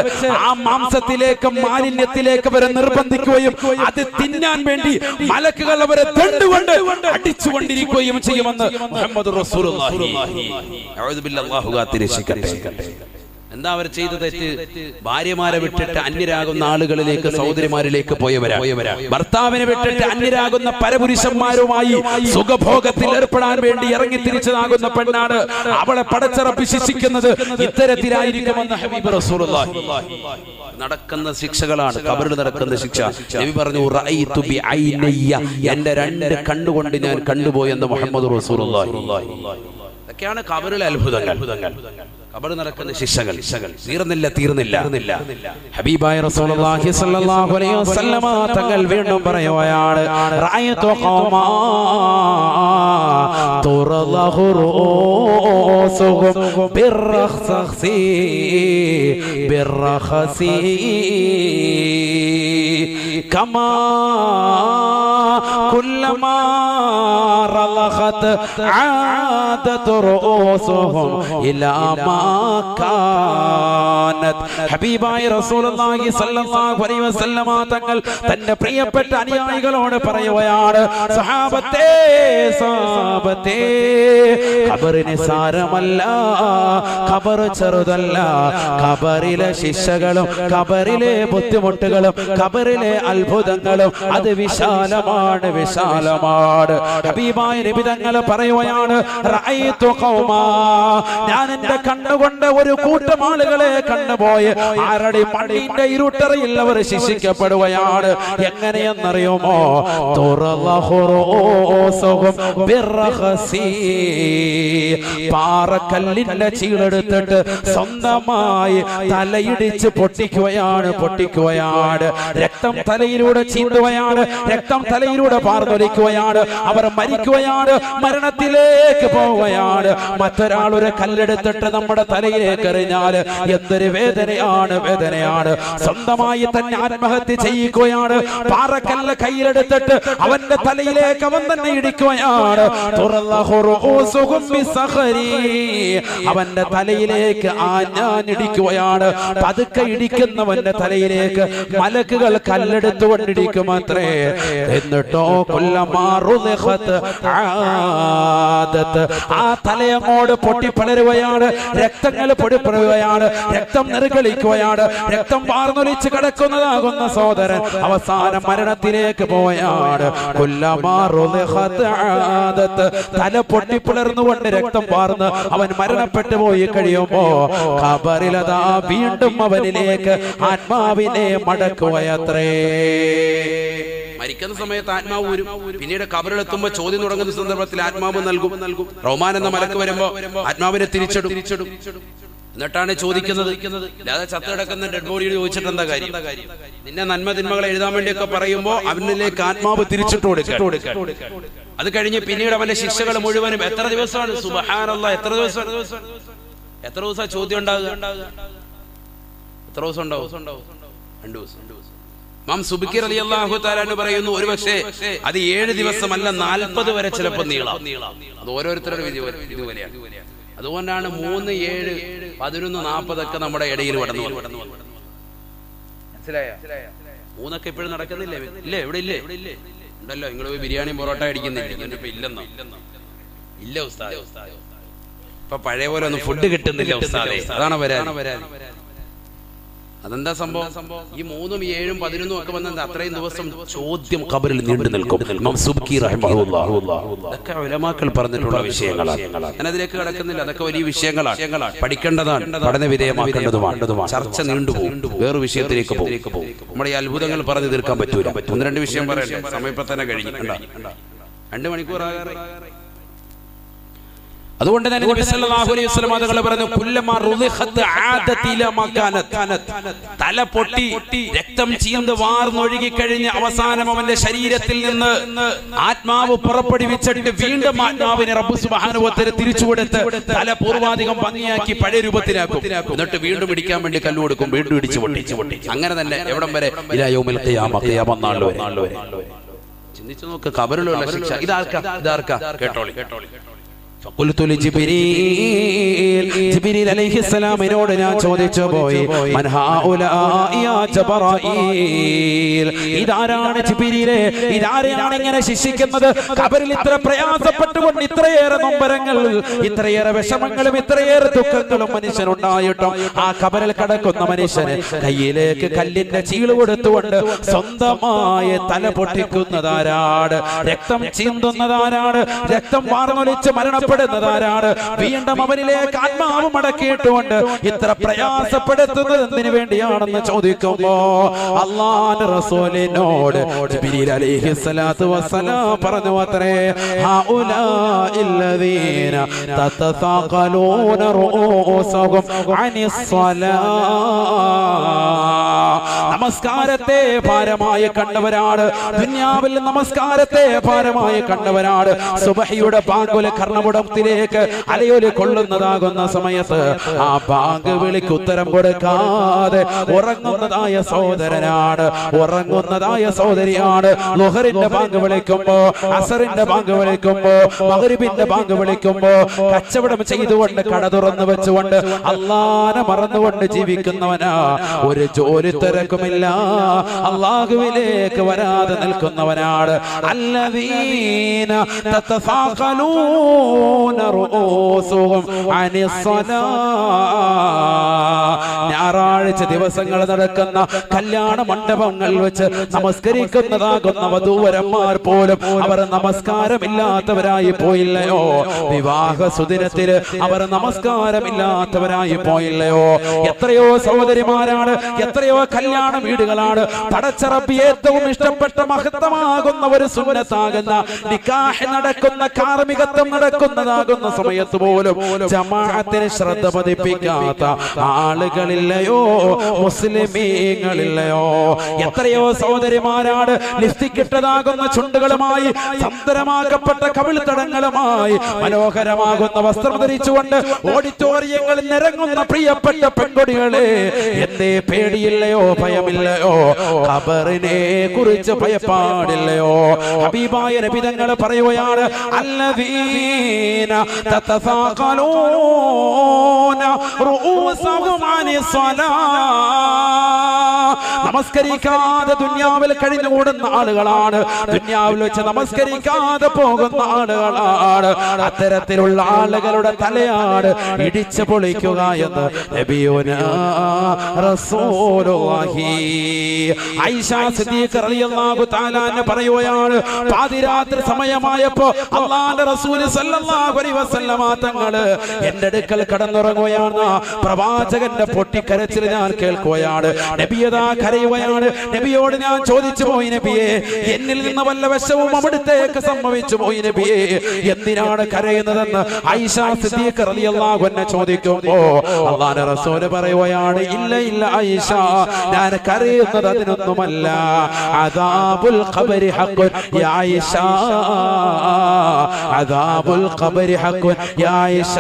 [SPEAKER 1] ആ മാംസത്തിലേക്ക് മാലിന്യത്തിലേക്ക് അവരെ നിർബന്ധിക്കുകയും അത് തിന്നാൻ വേണ്ടി മലക്കുകൾ അവരെ ദണ്ഡുകൊണ്ട് അടിച്ചുകൊണ്ടിരിക്കുകയും ചെയ്യുമെന്ന് മുഹമ്മദ് റസൂലുള്ളാഹി. അഊദു ബില്ലാഹി. എന്താ അവർ ചെയ്ത തെറ്റ്? ഭാര്യമാരെ വിട്ടിട്ട് അന്യരാകുന്ന ആളുകളിലേക്ക് സഹോദരിമാരിലേക്ക് പോയവരാ. ഭർത്താവിനെ വിട്ടിട്ട് അന്യരാകുന്ന പരപുരുഷന്മാരുമായി സുഖഭോഗത്തിൽ ഏർപ്പെടാൻ വേണ്ടി ഇറങ്ങി തിരിച്ചതാകുന്ന പെണ്ണാണ്. അവളെ പടച്ചറപ്പ് ശിക്ഷിക്കുന്നത് ഇത്തരത്തിലായിരിക്കുമെന്ന് ഹബീബ് റസൂലുള്ളാഹി. നടക്കുന്ന ശിക്ഷകളാണ് ഖബറിൽ നടക്കുന്ന ശിക്ഷ. നബി പറഞ്ഞു റഅയ്തു ബിഐനയ്യ, എന്റെ 2 കണ്ണുകൊണ്ട് ഞാൻ കണ്ടുപോയെന്ന് മുഹമ്മദ് റസൂലുള്ളാഹി. ഇതൊക്കെയാണ് ഖബറിലെ അത്ഭുതങ്ങൾ. ഖബറിൽ നടക്കുന്ന ശിക്ഷകൾ തീർന്നില്ല. ഹബീബായ റസൂലുള്ളാഹി സ്വല്ലല്ലാഹു അലൈഹി വസല്ലമ തങ്ങൾ വീണ്ടും പറയുകയാണ് റഅയ്തു ഖൗമാ തുറളഹു റൂസുഹും ബിർറഖസി കമാ കുല്ലമാ റളഖത് ആദതു റൂസുഹും ഇലാ മാ കാനത്. ഹബീബായ റസൂലുള്ളാഹി സ്വല്ലല്ലാഹു അലൈഹി വസല്ലമ തങ്ങൾ തന്റെ പ്രിയപ്പെട്ട അനുയായികളോട് പറയുകയാണ് സഹാബത്തേ ഖബറിന് സാരമല്ല, ഖബർ ചെറുതല്ല. ഖബറിലെ ശിക്ഷകളും ഖബറിലെ ബുദ്ധിമുട്ടുകളും ഖബറിലെ അത്ഭുതങ്ങളും അത് വിശാലമാണ്. ഹബീബായ നബി തങ്ങൾ പറയുകയാണ് റഅയ്തു ഖൗമാ, ഞാൻ എന്റെ കണ്ണുകൊണ്ട് ഒരു കൂട്ടം ആളുകളെ കണ്ടുപോയി 6 അടി മണ്ണിന്റെ ഇരുട്ടറയിൽ അവർ ശിക്ഷിക്കപ്പെടുകയാണ്. എങ്ങനെയെന്നറിയുമോ? പാറക്കല്ലിന്റെ ചീളെടുത്തിട്ട് സ്വന്തമായി തലയിടിച്ച് പൊട്ടിക്കുകയാണ്. രക്തം തലയിലൂടെ ചീന്തുകയാണ്, രക്തം തലയിലൂടെ പാർന്നൊലിക്കുകയാണ്. അവർ മരിക്കുകയാണ്, മരണത്തിലേക്ക് പോവുകയാണ്. മറ്റൊരാൾ ഒരു കല്ലെടുത്തിട്ട് നമ്മുടെ തലയിലേക്ക് എറിഞ്ഞാൽ എന്തൊരു വേദനയാണ്. സ്വന്തമായി തന്നെ ആത്മഹത്യ ചെയ്യിക്കുകയാണ്. പാറക്കല്ല് കയ്യിലെടുത്തിട്ട് അവന്റെ തലയിലേക്ക് അവൻ തന്നെ ഇടിക്കുകയാണ്. അവന്റെ തലയിലേക്ക് ആഞ്ഞാനിടിക്കുകയാണ്. പതുക്കെ ഇടിക്കുന്നവന്റെ തലയിലേക്ക് മലക്കുകൾ കല്ലെടുത്തുകൊണ്ടിരിക്കുമത്രേ. എന്നിട്ടോ ആ തലയങ്ങോട് പൊട്ടിപ്പളരുകയാണ്. രക്തങ്ങൾ പൊടിപ്പടുകയാണ്, രക്തം നെറുകളിക്കുകയാണ്. രക്തം വാർന്നൊലിച്ച് കിടക്കുന്നതാകുന്ന സഹോദരൻ അവസാനം മരണത്തിലേക്ക് പോയാണ്. തല പൊട്ടിപ്പിളർന്നുകൊണ്ട് രക്തം വാർന്ന് അവൻ മരണപ്പെട്ടു പോയി കഴിയുമ്പോ ഖബറിലതാ വീണ്ടും അവനിലേക്ക് ആത്മാവിനെ മടക്കുകയത്രേ. മരിക്കുന്ന സമയത്ത് ആത്മാവ് വരും. പിന്നീട് ഖബറിലെത്തുമ്പോൾ ചോദ്യം തുടങ്ങുന്ന സന്ദർഭത്തിൽ ആത്മാവ് നൽകും. റഹ്മാൻ എന്ന മലക്ക് വരുമ്പോ ആത്മാവിനെ തിരിച്ചിടും. എന്നിട്ടാണ് ചോദിക്കുന്നത്. അല്ലാതെ ചത്തു കിടക്കുന്ന ഡെഡ് ബോഡിയോട് ചോദിച്ചിട്ട് എന്താ കാര്യം? നിന്നെ നന്മ തിന്മകൾ എഴുതാൻ വേണ്ടിയൊക്കെ പറയുമ്പോൾ അവനിലേക്ക് ആത്മാവ് തിരിച്ചിട്ട് കൊടുക്കുക. അത് കഴിഞ്ഞ് പിന്നീട് അവന്റെ ശിക്ഷകൾ മുഴുവനും എത്ര ദിവസമാണ്? സുബ്ഹാനല്ലാഹ്, എത്ര ദിവസം ചോദ്യം ഉണ്ടാകുക? എത്ര ദിവസം ഉണ്ടാവും? 2 ദിവസം. ഇമാം സുബ്കി റളിയല്ലാഹു തആല എന്ന് പറയുന്നു, ഒരുപക്ഷെ അത് 7 ദിവസമല്ല 40 വരെ ചിലപ്പോൾ നീളാം. അത് ഓരോരുത്തരുടെ ഇതുപോലെയാണ്. അതുകൊണ്ടാണ് 3, 7, 11, 40 ഒക്കെ നമ്മുടെ ഇടയിൽ വടന്നു. മനസ്സിലായോ? 3 ഇപ്പോഴും നടക്കുന്നില്ലേ? ഇല്ലേ? ഇവിടെ ഇല്ലേ? ഉണ്ടല്ലോ. നിങ്ങൾ പോയി ബിരിയാണി പൊറോട്ട അടിക്കുന്നില്ല? ഇപ്പൊ ഇല്ലെന്നോ? ഇല്ല ഉസ്താദ്, ഇപ്പൊ പഴയ പോലെ ഒന്നും ഫുഡ് കിട്ടുന്നില്ല ഉസ്താദേ. അതാണ് വരാൻ. അതെന്താ സംഭവം? ഈ 3, 7, 11 ഒക്കെ വന്നത് അത്രയും ദിവസം ചോദ്യം ഖബറിൽ നീണ്ടു നിൽക്കും. ഇമാം സുബ്കി റഹിമഹുല്ലാഹ്, ഇതൊക്കെ ഉലമാക്കൾ പറഞ്ഞിട്ടുള്ള വിഷയങ്ങളാണ്. ഞാൻ അതിലേക്ക് കടക്കുന്നില്ല. അതൊക്കെ വലിയ വിഷയങ്ങളാണ്, പഠിക്കേണ്ടതാണ്, പഠന വിധേയമാക്കേണ്ടതുമാണ്. ചർച്ച നീണ്ടുപോകും, വേറൊരു വിഷയത്തിലേക്ക് പോകും. നമ്മുടെ ഈ അത്ഭുതങ്ങൾ പറഞ്ഞു തീർക്കാൻ പറ്റൂല. 1-2 വിഷയം പറയട്ടെ, സമയം ഇപ്പൊ തന്നെ കഴിഞ്ഞു. 2 മണിക്കൂർ ആകാറ്. അതുകൊണ്ട് തന്നെ നബി സല്ലല്ലാഹു അലൈഹി വസല്ലം തങ്ങൾ പറഞ്ഞു, കുല്ലമാ റുദിഖത് ആദതി ല മകാനത്. തല പൊട്ടി രക്തം ചീന്ത് വാർന്നൊഴുകി കഴിഞ്ഞ് അവസാനം അവന്റെ ശരീരത്തിൽ നിന്ന് ആത്മാവ് പുറപ്പെടുവിച്ചിട്ട് വീണ്ടും ആത്മാവിനെ റബ്ബ് സുബ്ഹാനഹു വ തആല തിരിച്ചു കൊടുത്ത് തല പൂർവാധികം ഭംഗിയാക്കി പഴയ രൂപത്തിലാക്കും. എന്നിട്ട് വീണ്ടും ഇടിക്കാൻ വേണ്ടി കല്ല് കൊടുക്കും, വീണ്ടും ഇടിച്ചു പൊട്ടി. അങ്ങനെ തന്നെ എവിടം വരെ? ഇലാ യൗമിൽ ഖിയാമ, ഖിയാമത്ത് നാൾ വരെ. ചിന്തിച്ചു നോക്ക്, ഖബറിലുള്ള ശിക്ഷ ഇതാർക്കാ? കേട്ടോളി. فقلت لجبريل, ജിബ്രീൽ അലൈഹിസ്സലാമിനോട് ഞാൻ ചോദിച്ചു പോയി, മൻ ഹൗലാഇ യാ ജിബ്രീൽ, ഇതാരാണ് ജിബ്രീലേ? ഇതാരെയാണ് ഇങ്ങനെ ശിക്ഷിക്കുന്നത്? ഖബറിൽ ഇത്ര പ്രയാസപ്പെട്ടുകൊണ്ട് ഇത്രയേറെ നൊമ്പരങ്ങൾ, ഇത്രയേറെ വിഷമങ്ങളും ഇത്രയേറെ ദുഃഖങ്ങളും മനുഷ്യനുണ്ടായിട്ടും ആ ഖബറിൽ കിടക്കുന്ന മനുഷ്യന് കയ്യിലേക്ക് കല്ലിന്റെ ചീള് കൊടുത്തുകൊണ്ട് സ്വന്തമായ തല പൊട്ടിക്കുന്നതാരാണ്? രക്തം ചീന്തുന്നതാരാണ്? രക്തം വാർന്നൊലിച്ച് മരണപ്പെടുന്നതാരാണ്? വീണ്ടും അവനിലേക്ക് ആത്മാവ് മടക്കിയിട്ടുകൊണ്ട് ഇത്ര പ്രയാസപ്പെടുത്തുന്നത് എന്തിനു വേണ്ടിയാണെന്ന് ചോദിക്കുമ്പോ അല്ലാഹുവിന്റെ റസൂലിനോട് ജിബ്രീൽ അലൈഹിസ്സലാത്തു വസ്സലാം പറഞ്ഞു അത്രേ, ഹൗലാഇല്ലദീന തതസാഖലൂന റൂസഹും അനിസ്സലാ, നമസ്കാരത്തെ ഭാരമായി കണ്ടവരാണ്, ദുനിയാവിൽ നമസ്കാരത്തെ ഭാരമായി കണ്ടവരാണ്. സുബഹിയുടെ ബാങ്കുല കർണമുടത്തിലേക്ക് അലയൊലി കൊള്ളുന്നതാകുന്ന സമയത്ത് ആ ബാങ്ക് വിളിക്ക് ഉത്തരം കൊടുക്കാതെ ഉറങ്ങുന്നതായ സഹോദരനാണ്, ഉറങ്ങുന്നതായ സഹോദരിയാണ്. ളുഹറിന്റെ ബാങ്ക് വിളിക്കുമ്പോ, അസറിന്റെ ബാങ്ക് വിളിക്കുമ്പോ, മഗ്രിബിന്റെ ബാങ്ക് വിളിക്കുമ്പോ കച്ചവടം ചെയ്തുകൊണ്ട് കട തുറന്നു വെച്ചുകൊണ്ട് അല്ലാഹനെ മറന്നുകൊണ്ട് ജീവിക്കുന്നവനാ. ഒരു ജോലി തിരക്കുമില്ല, അല്ലാഹുവിലേക്ക് വരാതെ നിൽക്കുന്നവനാണ്. അല്ലദീന തതഫാഖലൂന റൂസുഹും അനിസ്സലാ, ഞായറാഴ്ച ദിവസങ്ങൾ നടക്കുന്ന കല്യാണ മണ്ഡപങ്ങൾ വെച്ച് നമസ്കരിക്കുന്നതാകുന്ന വധൂവരന്മാർ പോലും അവർ നമസ്കാരമില്ലാത്തവരായി പോയില്ലയോ? വിവാഹ സുദിനത്തിൽ അവർ നമസ്കാരമില്ലാത്തവരായി പോയില്ലയോ? എത്രയോ സഹോദരിമാരാണ്, എത്രയോ കല്യാണ വീടുകളാണ് പടച്ച റബ്ബ് ഏറ്റവും ഇഷ്ടപ്പെട്ട മഹത്തമാകുന്ന ഒരു സുന്നത്താകുന്ന നിക്കാഹ് നടക്കുന്ന, കാർമികത്വം നടക്കുന്നതാകുന്ന സമയത്ത് പോലും ജമാഅത്തിന് ശ്രദ്ധ പതിപ്പിക്കാത്ത ആളുകളില്ലയോ? മുസ്ലിമീങ്ങളില്ലയോ? എത്രയോ സഹോദരിമാരാണ് ലിസ്റ്റിക്കിട്ടതാകുന്ന ചുണ്ടുകളുമായി, സന്തരമാക്കപ്പെട്ട കവിൾത്തടങ്ങളുമായി, മനോഹരമാകുന്ന വസ്ത്രം ധരിച്ചുകൊണ്ട് ഓഡിറ്റോറിയങ്ങളിൽ നിറങ്ങുന്ന പ്രിയപ്പെട്ട പെൺകൊടികളെ, എന്തേ പേടിയില്ലയോ? ഭയമില്ലയോ? ഖബറിനെ കുറിച്ച് ഭയപ്പാടില്ലയോ? ഹബീബായ നബി തങ്ങൾ പറയുകയാണ്, അല്ലദീന തതഫാഖലൂന റൂസഹും അനിസ്സലാ, നമസ്കരിക്കാതെ ദുനിയാവിൽ കഴിഞ്ഞുകൂടുന്ന ആളുകളാണ്, ദുനിയാവിൽ വെച്ച് നമസ്കരിക്കാതെ പോകുന്ന ആളുകളാണ്. അത്തരത്തിലുള്ള ആളുകളുടെ തലയാണ് ഇടിച്ചു പൊളിക്കുക എന്ന് നബിയുനാ റസൂലുള്ളാഹി. ആയിഷ സിദ്ദീഖ റളിയല്ലാഹു തആല അൻഹ പറയുകയാണ്, പാതിരാത്രി സമയമായപ്പോ അല്ലാഹുവിന്റെ റസൂൽ സല്ലല്ലാഹു അലൈഹി വസല്ലമ തങ്ങള് എന്റെ അടുക്കൽ കടന്നുറങ്ങുകയാണ്. പ്രവാചകന്റെ പൊട്ടിക്കരച്ചിൽ ഞാൻ കേൾക്കുകയാണ്. നബിയതാ കരയുകയാണ്. കരയുകയാണ്. നബിയോട് ഞാൻ ചോദിച്ചു പോയി നബിയെ, എന്നിൽ നിന്ന് വല്ല വശവും അവിടുത്തേക്ക് സംഭവിച്ചു പോയി നബിയെ, എന്തിനാണ് കരയുന്നതെന്ന് ആയിഷ സിദ്ദീഖ റളിയല്ലാഹു അൻഹ ചോദിക്കുമ്പോ അല്ലാഹുവിന്റെ റസൂൽ പറയുകയാണ്, ഇല്ല ഇല്ല ആയിഷ, ഞാൻ കരയുന്നത് അതിനൊന്നുമല്ല. അദാബുൽ ഖബരി ഹഖ്ഖുൻ യാ ആയിഷ, അദാബുൽ ഖബരി ഹഖ്ഖുൻ യാ ആയിഷ.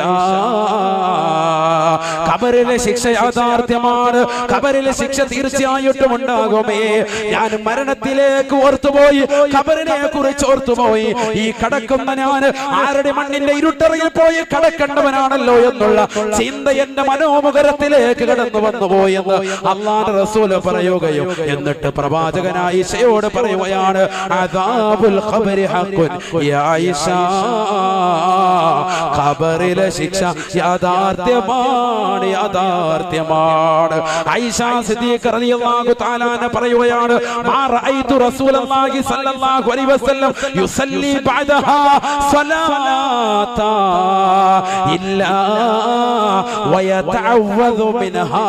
[SPEAKER 1] ഖബറിലെ ശിക്ഷ യാഥാർത്ഥ്യമാണ്. ഖബറിലെ ശിക്ഷ തീർച്ചയായിട്ടും ഉണ്ടാകുമേ. ഞാൻ മരണത്തിലേക്ക് ഓർത്തുപോയി, ഖബറിനെ കുറിച്ച് ഓർത്തുപോയി. ഈ കടക്കുന്ന ഞാൻ ആരുടെ മണ്ണിന്റെ ഇരുട്ടറയിൽ പോയി കടക്കേണ്ടവനാണല്ലോ എന്നുള്ള ചിന്ത എന്റെ മനോമുഖരത്തിലേക്ക് കടന്നു വന്നുപോയി എന്ന് അല്ലാഹുവിന്റെ റസൂൽ പറയുകയും എന്നിട്ട് പ്രവാചകൻ ആയിഷയോട് പറയുകയാണ്, അദാബുൽ ഖബരി ഹഖ്ഖുൻ യാ ആയിഷ, ഖബറിലെ ശിക്ഷ യാഥാർത്ഥ്യമാണ്, യാഥാർത്ഥ്യമാണ്. ആയിഷ സിദ്ദീഖ റളിയല്ലാഹു തആല അൻഹ പറയുകയാണ്, മാ റഅയ്തു റസൂലല്ലാഹി സ്വല്ലല്ലാഹു അലൈഹി വസല്ലം യുസല്ലി ബഅദഹാ സ്വലാത്താ ഇല്ലാ വയതഅവ്വദു മിൻഹാ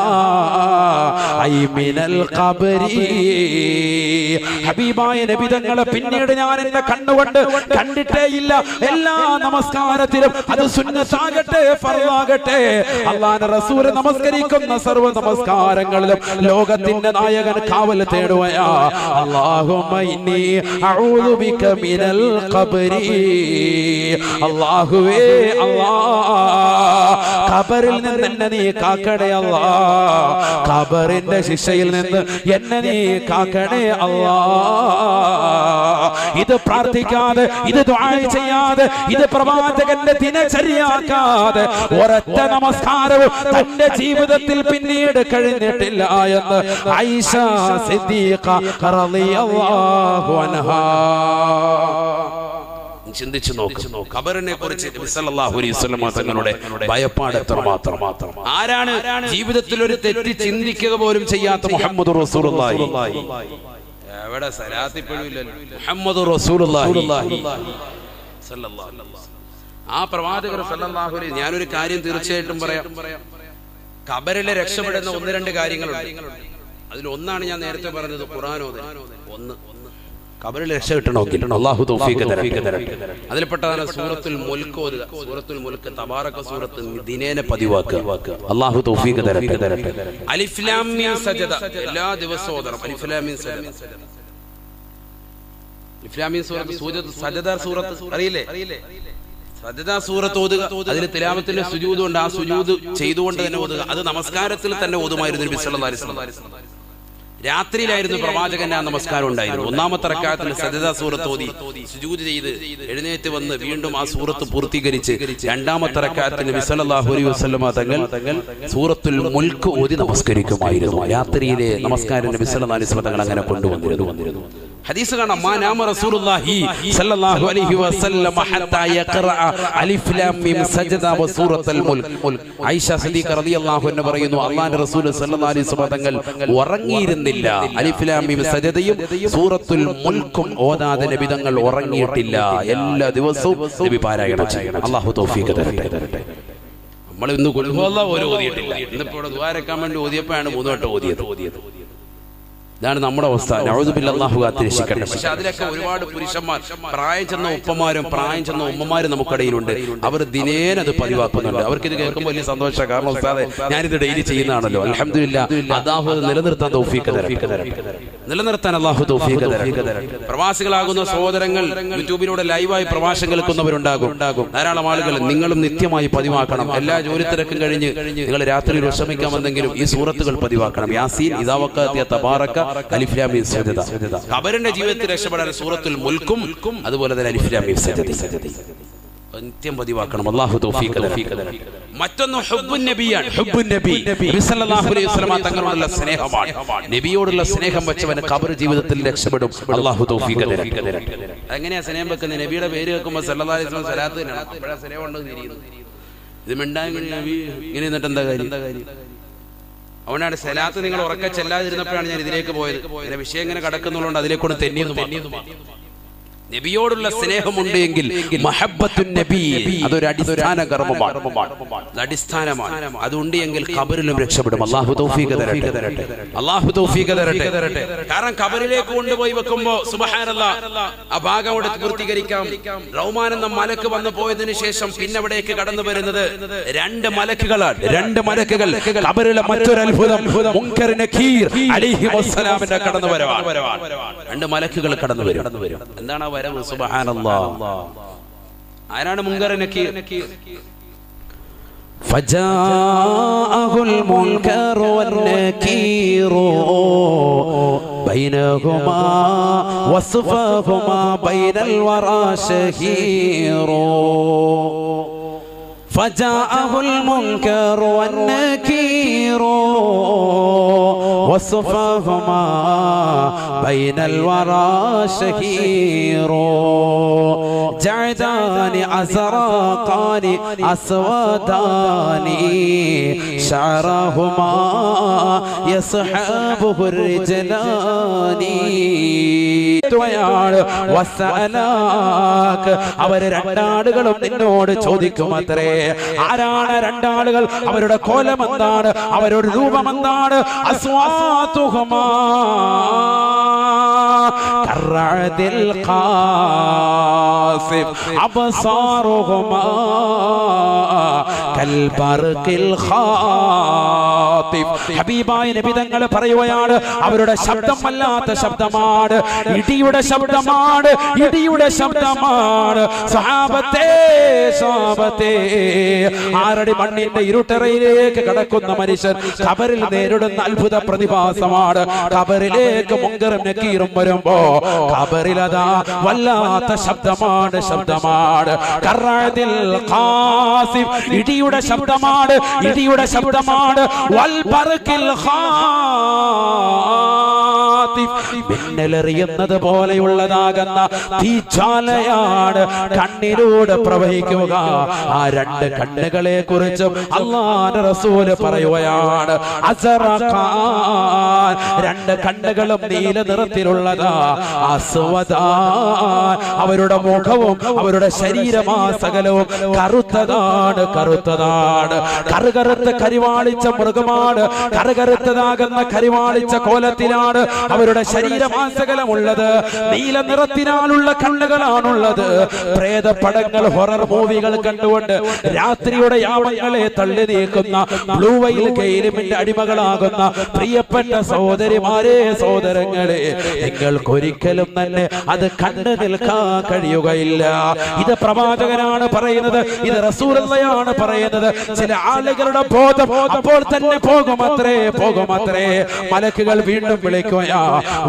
[SPEAKER 1] ഐ മിനൽ ഖബരി. ഹബീബായ നബി തങ്ങളെ പിന്നീട് ഞാൻ എന്റെ കണ്ണുകൊണ്ട് കണ്ടിട്ടേ ഇല്ല. എല്ലാ നമസ്കാരത്തിലും, അത് സുന്നത്താകട്ടെ ഫർളാകട്ടെ, അല്ലാഹുവിന്റെ റസൂൽ നമസ്കരിക്കുന്ന സർവ്വ നമസ്കാരങ്ങളിലും ലോകത്തിന്റെ നായകൻ കാവൽ തേടുകയാ. അല്ലാഹുമ്മ ഇന്നി അഊദു ബിക മിനൽ ഖബരി. അല്ലാഹുവേ, ഖബറിൽ നിന്ന് എന്നെ നീ കാക്കണേ അല്ലാ, ഖബറിന്റെ ശിക്ഷയിൽ നിന്ന് എന്നെ നീ കാക്കണേ അല്ലാ. ഇത് പ്രാർത്ഥിക്കാതെ, ഇത് ദുആ ചെയ്യാതെ, ഇത് പ്രവാചകന്റെ ദിനചര്യയാക്കാതെ ഒരൊറ്റ നമസ്കാരവും തന്റെ ജീവിതത്തിൽ പിന്നീട് കഴിഞ്ഞിട്ടില്ല എന്ന് ആയിഷ സിദ്ദീഖ റളിയല്ലാഹു അൻഹാ. ചിന്തിച്ചു നോക്ക്, ഖബറിനെ കുറിച്ച് നബി സല്ലല്ലാഹു അലൈഹി വസല്ലം തങ്ങളുടെ ഭയപ്പാട് എത്രമാത്രം. ആരാണ് ജീവിതത്തിൽ ഒരു തെറ്റ് ചിന്തിക്കുക പോലും ചെയ്യാത്ത മുഹമ്മദ് റസൂലുള്ളാഹി? എവിടെ സലാത്തിപ്പോഴില്ലല്ലോ. മുഹമ്മദ് റസൂലുള്ളാഹി സല്ലല്ലാഹു അലൈഹി വസല്ലം, ആ പ്രവാചകർ സല്ലല്ലാഹു അലൈഹി. ഞാനൊരു കാര്യം തീർച്ചയായിട്ടും പറയാം, ഖബറിലെ രക്ഷപ്പെടുന്ന ഒന്ന് രണ്ട് കാര്യങ്ങളുണ്ട്. അതിലൊന്നാണ് ഞാൻ നേരത്തെ പറഞ്ഞത്, ഖുർആൻ ഓതൽ. ഒന്ന്, ഖബറിൽ രക്ഷ കിട്ടണമെങ്കിൽ അല്ലാഹു തൗഫീഖ് തരട്ടെ. അതിൽപ്പെട്ടതാണ് സൂറത്തുൽ മുൽക്ക് ഓതുക. സൂറത്തുൽ മുൽക്ക് തബാറക സൂറത്ത് ദിനേന പതിവാക്കുക. അല്ലാഹു തൗഫീഖ് തരട്ടെ. അലിഫ് ലാം മീം സജദ എല്ലാ ദിവസവും ഓതണം. അലിഫ് ലാം മീം സജദ, അലിഫ് ലാം മീം സൂറത്ത് സജദ സൂറത്ത് അറിയില്ലേ? സജദ സൂറത്ത് ഓതുക. അതിൽ തിലാവത്തിന്റെ സുജൂദ് ഉണ്ട്. ആ സുജൂദ് ചെയ്തുകൊണ്ട് തന്നെ ഓതുക. അത് നമസ്കാരത്തിൽ തന്നെ ഓതുമായിരുന്നു നബി സല്ലല്ലാഹു അലൈഹി വസല്ലം. രാത്രിയിലായിരുന്നു പ്രവാചകന്റെ ആ നമസ്കാരം ഉണ്ടായിരുന്നു. ഒന്നാമത്തെ റക്അത്തിൽ സജദ സൂറത്ത് ഓതി സുജൂദ് ചെയ്ത് എഴുന്നേറ്റ് വന്ന് വീണ്ടും ആ സൂറത്ത് പൂർത്തീകരിച്ച് രണ്ടാമത്തെ റക്അത്തിൽ നബി സല്ലല്ലാഹു അലൈഹി വസല്ലം തങ്ങൾ സൂറത്തുൽ മുൽക്ക് ഓതി നമസ്കരിക്കുമായിരുന്നു. രാത്രിയിലെ നമസ്കാരം നബി സല്ലല്ലാഹു അലൈഹി വസല്ലം തങ്ങൾ അങ്ങനെ കൊണ്ടുവന്നിരുന്നു. ഹദീസ് കാണാം, മാ നാമ റസൂലുള്ളാഹി സ്വല്ലല്ലാഹു അലൈഹി വസല്ലം ഹത്താ യഖറഅ അലിഫ് ലാം മീം സജദ വ സൂറത്തുൽ മുൽക്ക്. ആയിഷ സിദ്ദീഖ റളിയല്ലാഹു അൻഹ പറയുന്നു, അല്ലാഹുവിന്റെ റസൂൽ സ്വല്ലല്ലാഹു അലൈഹി വസല്ലം തങ്ങൾ ഉറങ്ങിയിരുന്നില്ല. അലിഫ് ലാം മീം സജദയും സൂറത്തുൽ മുൽക്കും ഓതാതെ നബി തങ്ങൾ ഉറങ്ങിയിട്ടില്ല. എല്ലാ ദിവസവും നബി പാരായണം ചെയ്യണം. അല്ലാഹു തൗഫീഖ് തരട്ടെ. നമ്മൾ ഇന്ന് ഖുൽ ഹുവല്ലാഹു ഓതിയിട്ടില്ല. ഇന്നിപ്പോൾ ഇവിടെ ദുആ രക്കാൻ വേണ്ടി ഓതിയപ്പോഴാണ് 3 വട്ടം ഓതിയത്. ഇതാണ് നമ്മുടെ അവസ്ഥ. നഊദു ബില്ലാഹി, അല്ലാഹു കാത്തിരക്ഷിക്കട്ടെ. പക്ഷെ അതിലൊക്കെ ഒരുപാട് പുരുഷന്മാർ, പ്രായം ചെന്ന ഉപ്പമാരും പ്രായം ചെന്ന ഉമ്മമാരും നമുക്കിടയിലുണ്ട്. അവർ ദിനേന അത് പതിവാക്കുന്നുണ്ട്. അവർക്ക് ഇത് കേൾക്കുമ്പോൾ വലിയ സന്തോഷമാണ്. കാരണം ഉസ്താദേ, ഞാനിത് ഡെയിലി ചെയ്യുന്നതാണല്ലോ. അൽഹംദുലില്ലാഹ്, അല്ലാഹു നിലനിർത്താൻ തൗഫീഖ് തരട്ടെ. നിലനിർത്താൻ അല്ലാഹു തൗഫീഖ് തരട്ടെ. പ്രവാസികളാകുന്ന സഹോദരങ്ങൾ യൂട്യൂബിലൂടെ ലൈവായി പ്രഭാഷണം കേൾക്കുന്നവരുണ്ടാകും. ധാരാളം ആളുകൾ. നിങ്ങളും നിത്യമായി പതിവാക്കണം. എല്ലാ ജോലി തിരക്കും കഴിഞ്ഞ് നിങ്ങൾ രാത്രിയിൽ വിശ്രമിക്കാമെന്നെങ്കിലും ഈ സൂറത്തുകൾ പതിവാക്കണം. യാസീൻ, ഇദാ വഖഅതിയ തബാറക, അലിഫ് ലാം മീം സജദ. ഖബറിന്റെ ജീവിതത്തിൽ രക്ഷപ്പെടാൻ സൂറത്തുൽ മുൽക്കും അതുപോലെ തന്നെ അലിഫ് ലാം മീം സജദ നിത്യം പതിവാക്കണം. അല്ലാഹു തൗഫീഖ് തരട്ടെ. മറ്റൊന്ന് ഹുബ്ബുൻ നബിയാണ്. ഹുബ്ബുൻ നബി, നബി സല്ലല്ലാഹു അലൈഹി വസല്ലം തങ്ങളോടുള്ള സ്നേഹമാണ്. നബിയോടുള്ള സ്നേഹം വെച്ചവൻ ഖബർ ജീവിതത്തിൽ രക്ഷപ്പെടും. അല്ലാഹു തൗഫീഖ് തരട്ടെ. എങ്ങനെയാ സ്നേഹം വെക്കുന്നത്? നബിയുടെ പേര് കേൾക്കുമ്പോൾ സല്ലല്ലാഹു അലൈഹി വസല്ലം സലാത്ത് തന്നെയാണ്. അപ്പോഴാ സ്നേഹം ഉണ്ടെന്ന് തിരിയുന്നത്. ഇത് മിണ്ടാൻ നബി ഇങ്ങനെ എന്നിട്ട് എന്താ കാര്യം? അവനാണ് സലാത്ത് നിങ്ങൾ ഉറക്കെ ചെല്ലാതിരുന്നപ്പോഴാണ് ഞാൻ ഇതിലേക്ക് പോയത്. ഇങ്ങനെ വിഷയം ഇങ്ങനെ കടക്കുന്നുള്ളതുകൊണ്ട് അതിലേക്കൊണ്ട് തെന്നിയെന്ന്. നബിയോടുള്ള സ്നേഹമുണ്ട് എങ്കിൽ മഹബ്ബത്തുൻ നബി അതൊരു അടിസ്ഥാന കർമ്മമാണ്, അടിസ്ഥാനമാണ്. അതുണ്ട് എങ്കിൽ ഖബറിലും രക്ഷപ്പെടും. അല്ലാഹു തൗഫീഖ് തരട്ടെ, അല്ലാഹു തൗഫീഖ് തരട്ടെ. കാരണം ഖബറിലേക്ക് കൊണ്ടുപോയി വെക്കുമ്പോ സുബ്ഹാനല്ലാഹ് ആ ഭാഗം അവിടെ പൂർത്തീകരിക്കാം. റഹ്മാൻ എന്ന മലക്ക് വന്നു പോയതിനു ശേഷം പിന്നെ അവിടേക്ക് കടന്നു വരുന്നത് രണ്ട് മലക്കുകളാണ്. രണ്ട് മലക്കുകൾ ഖബറിലെ മറ്റൊരു അത്ഭുതം മുൻകർ നകീർ അലൈഹിസ്സലാമിന്റെ കടന്നു വരവാണ്. രണ്ട് മലക്കുകൾ കടന്നു വരും. എന്താണ് ആ വരവ്? സുബ്ഹാനല്ലാഹ്. ആരാണ് മുൻകർ നകീർ? ഫജാഅഹുൽ മുൻകർ വന്നകീർ ബൈനഹുമാ വസ്ഫഹുമാ ബൈനൽ വറാ ശഹീർ. ഫജാഅഹുൽ മുൻകർ വന്നകീർ وصفهما بين الورى شهير. جعدان أزرقان أسودان شعرهما يصحبه الرجلان. അവർ രണ്ടാളുകളും നിന്നോട് ചോദിക്കുമത്രേ, ആരാണ് രണ്ടാളുകൾ? അവരുടെ കോലം എന്താണ്? അവരുടെ രൂപം എന്താണ്? അസ്വാതുഹുമാ കറഅദിൽ ഖാസിഫ് അബ്സാറുഹുമാ കൽബർഖിൽ ഖാതിഫ്. ഹബീബായ നബി തങ്ങൾ പറയുകയാണ്, അവരുടെ ശബ്ദം വല്ലാത്ത ശബ്ദമാണ്, ഇടിയുടെ ശബ്ദമാണ്, ഇടിയുടെ ശബ്ദമാണ്. സഹാബത്തേ, സഹാബത്തേ, ആറടി മണ്ണിന്റെ ഇരുട്ടറയിലേക്ക് കടക്കുന്ന മനുഷ്യൻ ഖബറിൽ നേരിടുന്ന അത്ഭുത പ്രതിഭാസമാണ്. ഖബറിലേക്ക് മുൻകറും നകീറും വരുമ്പോ ഖബറിലതാ വല്ലാത്ത ശബ്ദമാണ്, ശബ്ദമാണ്. കറഅദിൽ ഖാസിഫ്, ഇടിയുടെ ശബ്ദമാണ്, ഇടിയുടെ ശബ്ദമാണ്. വൽ ബർഖിൽ ഖാതിഫ്, മിന്നലെറിയുന്നത് പോലെയുള്ളതാകുന്ന തീജ്വാലയാണ് കണ്ണിലൂടെ പ്രവഹിക്കുക. ആ രണ്ട് കണ്ണുകളെ കുറിച്ചും അല്ലാഹുവിന്റെ റസൂല് പറയുകയാണ്, അസറഖാൻ, രണ്ട് കണ്ണുകളും നീല നിറത്തിലുള്ളതാ. അസ്വദാൻ, അവരുടെ മുഖവും അവരുടെ ശരീരമാസകലവും കറുത്തതാണ്, കറുത്തതാണ്. കറുകറുത്ത കരിവാളിച്ച മൃഗമാണ്, കറുകറുത്തതാകുന്ന കരിവാളിച്ച കോലത്തിലാണ് അവരുടെ ശരീരമാസകലമുള്ളത്. നീല നിറത്തിനാലുള്ള കണ്ണുകളാണുള്ളത്. പ്രേതപടങ്ങൾ, ഹൊറർ മൂവികൾ കണ്ടുകൊണ്ട് രാത്രിയുടെ യാമങ്ങളെ തള്ളി നീക്കുന്ന ബ്ലൂ വെയിൽ ഗെയിമിന്റെ അടിമകളാകുന്ന പ്രിയപ്പെട്ട സഹോദരിമാരെ, സഹോദരങ്ങളെ, നിങ്ങൾക്കൊരിക്കലും തന്നെ അത് കണ്ടു നിൽക്കാൻ കഴിയുകയില്ല. ഇത് പ്രവാചകനാണ് പറയുന്നത്, ഇത് റസൂലുള്ളാഹിയാണ് പറയുന്നത്. ചില ആളുകളുടെ ബോധം അപ്പോൾ തന്നെ പോകുമത്രേ, പോകുമത്രേ. മലക്കുകൾ വീണ്ടും വിളിക്കുകയാ.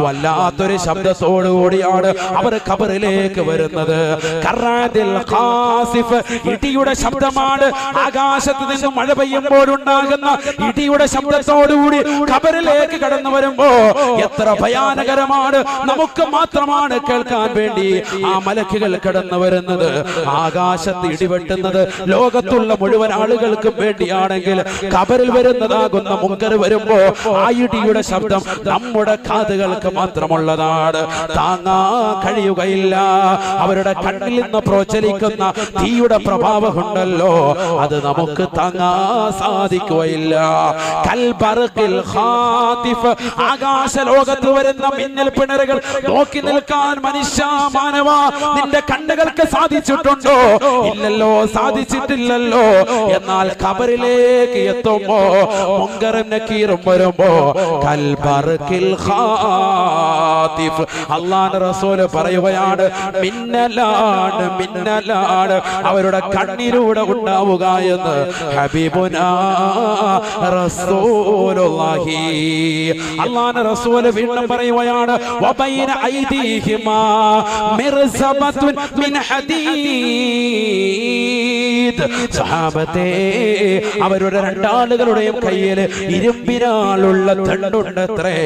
[SPEAKER 1] വല്ലാത്തൊരു ശബ്ദത്തോടുകൂടിയാണ് അവർ ഖബറിലേക്ക് വരുന്നത്. കറഅദിൽ ഖാസിഫ്, ഇടിയുടെ ശബ്ദമാണ്. ആകാശത്ത് നിന്ന് മഴ പെയ്യുമ്പോഴുണ്ടാകുന്ന ഇടിയുടെ ശബ്ദത്തോടുകൂടി ഖബറിലേക്ക് കടന്നു വരുമ്പോ എത്ര ഭയാനകരമാണ്. നമുക്ക് മാത്രമാണ് കേൾക്കാൻ വേണ്ടി ആ മലക്കുകൾ കടന്നു വരുന്നത്. ആകാശത്ത് ഇടിവെട്ടുന്നത് ലോകത്തുള്ള മുഴുവൻ ആളുകൾക്കും വേണ്ടിയാണെങ്കിൽ ഖബറിൽ വരുന്നതാകുന്ന മുൻകർ വരുമ്പോ ആ ഇടിയുടെ ശബ്ദം നമ്മുടെ കാതുകൾക്ക് മാത്രമുള്ളതാണ്. താങ്ങാൻ കഴിയുകയില്ല. അവരുടെ കണ്ണിൽ നിന്ന് പ്രോചലിക്കുന്ന തീയുടെ പ്രഭാവമുണ്ടല്ലോ, അത് നമുക്ക് താങ്ങാൻ സാധിക്കുകയില്ല. കൽബർഖിൽ ഖാതിഫ്, ആകാശ ലോകത്ത് വരുന്ന മിന്നൽ പിണറുകൾ നോക്കി നിൽക്കാൻ മനുഷ്യ, മാനവ, നിന്റെ കണ്ണുകൾക്ക് സാധിച്ചിട്ടുണ്ടോ? ഇല്ലല്ലോ, സാധിച്ചിട്ടില്ലല്ലോ. എന്നാൽ ഖബറിലേക്ക് എത്തുമ്പോ മുൻകറും നകീറും വരുമ്പോ കൽബർഖിൽ ഖാതിഫ്, അല്ലാഹുവിന്റെ റസൂല് പറയുകയാണ്, മിന്നലാണ്, മിന്നലാണ് അവരുടെ കണ്ണിലൂടെ ഉണ്ടാവുക എന്ന് ഹബീബുനാ റസൂലുള്ളാഹി. അല്ലാഹുവിന്റെ റസൂല് വീണ്ടും പറയുകയാണ്, വബൈന ഐദീഹിമാ മിർസബത്തുൻ മിൻ ഹദീദ്. സഹാബത്തെ, അവരുടെ രണ്ടാളുകളുടെയും കയ്യിൽ ഇരുമ്പിനാലുള്ള ദണ്ഡുണ്ടത്രേ.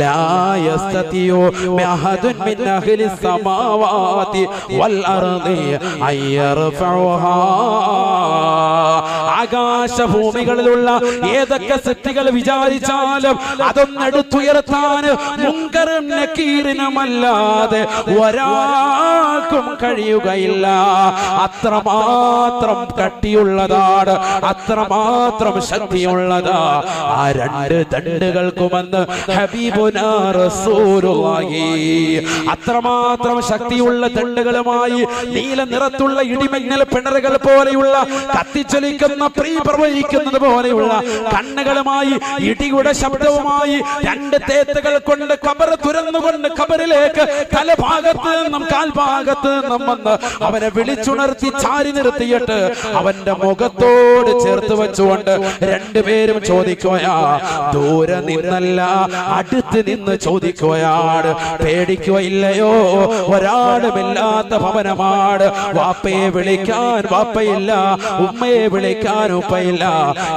[SPEAKER 1] ലാ യസ്തതിയു അഹദുൻ മിൻ അഹ്ലി സമാവാതി വൽ അർദി അയ്യർഫഉഹാ. ആകാശഭൂമികളിലുള്ള ഏതൊക്കെ സൃഷ്ടികൾ വിചാരിച്ചാലും അതൊന്നെടുത്തുയർത്താൻ മുങ്കറും നക്കീറിനുമല്ലാതെ ഒരാൾക്കും കഴിയുകയില്ല. അത്രമാത്രം കട്ടിയുള്ളതാണ്, അത്രമാത്രം ശക്തിയുള്ളതാ ആ രണ്ട് ദണ്ഡുകൾക്കുമെന്ന് ഹബീബുനാ റസൂലുള്ളാഹി. അത്രമാത്രം ശക്തിയുള്ള ദണ്ഡുകളുമായി നീല നിറത്തുള്ള ഇടിമിന്നൽ പിണറുകൾ പോലെയുള്ള കത്തിച്ചൊലിക്കുന്ന പ്രീ പ്രവഹിക്കുന്നത് പോലെയുള്ള കണ്ണുകളുമായി ഇടിയുടെ ശബ്ദവുമായി രണ്ട് തേത്തുകൾ കൊണ്ട് ഖബർ തുറന്നുകൊണ്ട് ഖബറിലേക്ക് തലഭാഗത്ത് നിന്നും കാൽഭാഗത്ത് നിന്നും വന്ന് അവനെ വിളിച്ചുണർത്തി ചാരി നിർത്തിയിട്ട് അവന്റെ മുഖത്തോട് ചേർത്ത് വെച്ചുകൊണ്ട് രണ്ടുപേരും ചോദിക്കുകയാ. ദൂരെ നിന്നല്ല, അടുത്ത് നിന്ന് ചോദിക്കുകയാണ്. പേടിക്കുകയില്ലയോ? ഒരാളുമില്ലാത്ത ഭവനമാണ്. വാപ്പയെ വിളിക്കാൻ വാപ്പയില്ല, ഉമ്മയെ വിളിക്കാൻ ഉപ്പയില്ല.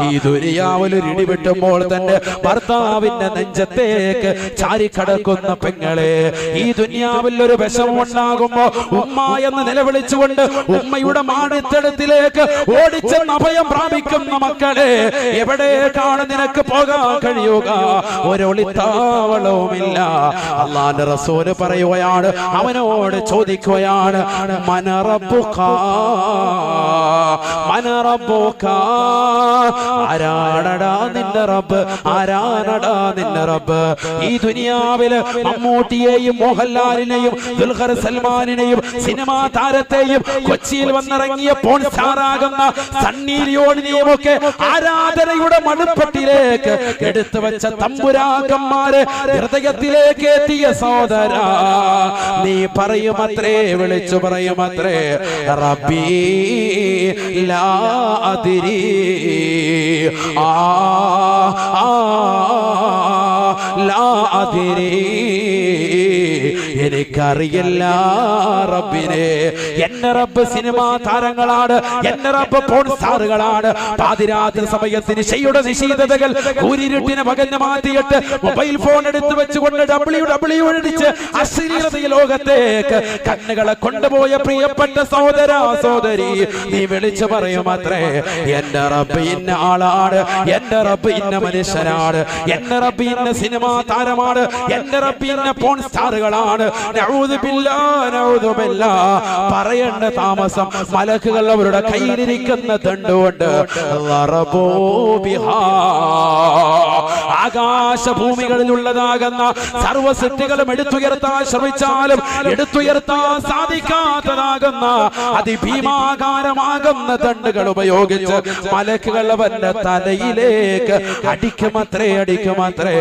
[SPEAKER 1] ഈ ദുനിയാവിലൊരു ഇടി വെട്ടുമ്പോൾ തന്നെ ഭർത്താവിന്റെ നെഞ്ചത്തേക്ക് ചാരിക്കടക്കുന്ന പെങ്ങളെ, ഈ ദുനിയാവിൽ ഒരു വിഷമം ഉണ്ടാകുമ്പോ ഉമ്മ എന്ന് നിലവിളിച്ചുകൊണ്ട് ഉമ്മയുടെ മാടിത്തടത്തിലേക്ക് ഓടിച്ചെന്ന് അഭയം പ്രാപിക്കുന്ന മക്കളെ, എവിടേക്കാണ് നിനക്ക് പോകാൻ കഴിയുക? ഒരൊളിത്താവളവുമില്ല. അല്ലാഹുവിന്റെ റസൂല് പറയുകയാണ്, അവനോട് ചോദിക്കുകയാണ്, മന റബ്ബുക, മന റബ്ബുക, ആരാണടാ നിന്റെ റബ്ബ്, ആരാണടാ നിന്റെ റബ്ബ്? ഈ ദുനിയാവില് മമ്മൂട്ടിയെയും മോഹൻലാലിനെയും ദുൽഖർ സൽമാനിനെയും സിനിമാ താരത്തെയും കൊച്ചിയിൽ വന്നിറങ്ങിയ പോൺ സ്റ്റാറാകുന്ന സണ്ണി ലിയോണിനെയും ഒക്കെ ആരാധനയുടെ മണുപ്പട്ടിലേക്ക് എടുത്തു വെച്ച തമ്പുരാക്കന്മാരെ ഹൃദയത്തിലേക്ക് എത്തിയ സഹോദര, നീ പറയുമത്രേ, വിളിച്ചു പറയുമത്രേ, റബ്ബി ലാ അദ്രി, ലാ അദ്രി, എനിക്കറിയില്ല റബ്ബിനെ. എന്റെ റബ്ബ് സിനിമാ താരങ്ങളാണ്, എന്റെ റബ്ബ് പോൺ സ്റ്റാറുകളാണ്. പാതിരാത്രി സമയത്തിന് ശൈയുടെ നിശീതതകൾ കൂരിരുട്ടിനെ പകഞ്ഞു മാറ്റിയിട്ട് മൊബൈൽ ഫോൺ എടുത്തു വെച്ചുകൊണ്ട് ഡബ്ല്യു അടിച്ച് അശ്ലീലതയെ ലോകത്തേക്ക് കണ്ണുകളെ കൊണ്ടുപോയ പ്രിയപ്പെട്ട സഹോദര സഹോദരി, നീ വിളിച്ചു പറയുമത്രേ, എന്റെ റബ്ബ് ഇന്ന ആളാണ്, എന്റെ റബ്ബ് ഇന്ന മനുഷ്യനാണ്, എന്റെ റബ്ബ് ഇന്ന സിനിമാ താരമാണ്, എന്റെ റബ്ബ് ഇന്ന പോൺ സ്റ്റാറുകളാണ്. നഊദു ബില്ലാഹ്, നഊദു ബില്ലാഹ്. പറയേണ്ട താമസം മലക്കുകൾ അവരുടെ കയ്യിലിരിക്കുന്ന ദണ്ഡുകൊണ്ട് ആകാശഭൂമികളിലുള്ളതാകുന്ന സർവ്വ സൃഷ്ടികളും എടുത്തുയർത്താൻ ശ്രമിച്ചാലും എടുത്തുയർത്താൻ സാധിക്കാത്തതാകുന്ന അതിഭീമാകാരമാകുന്ന ദണ്ഡുകൾ ഉപയോഗിച്ച് മലക്കുകൾ അവന്റെ തലയിലേക്ക് അടിക്കുമത്രേ, അടിക്കുമത്രേ.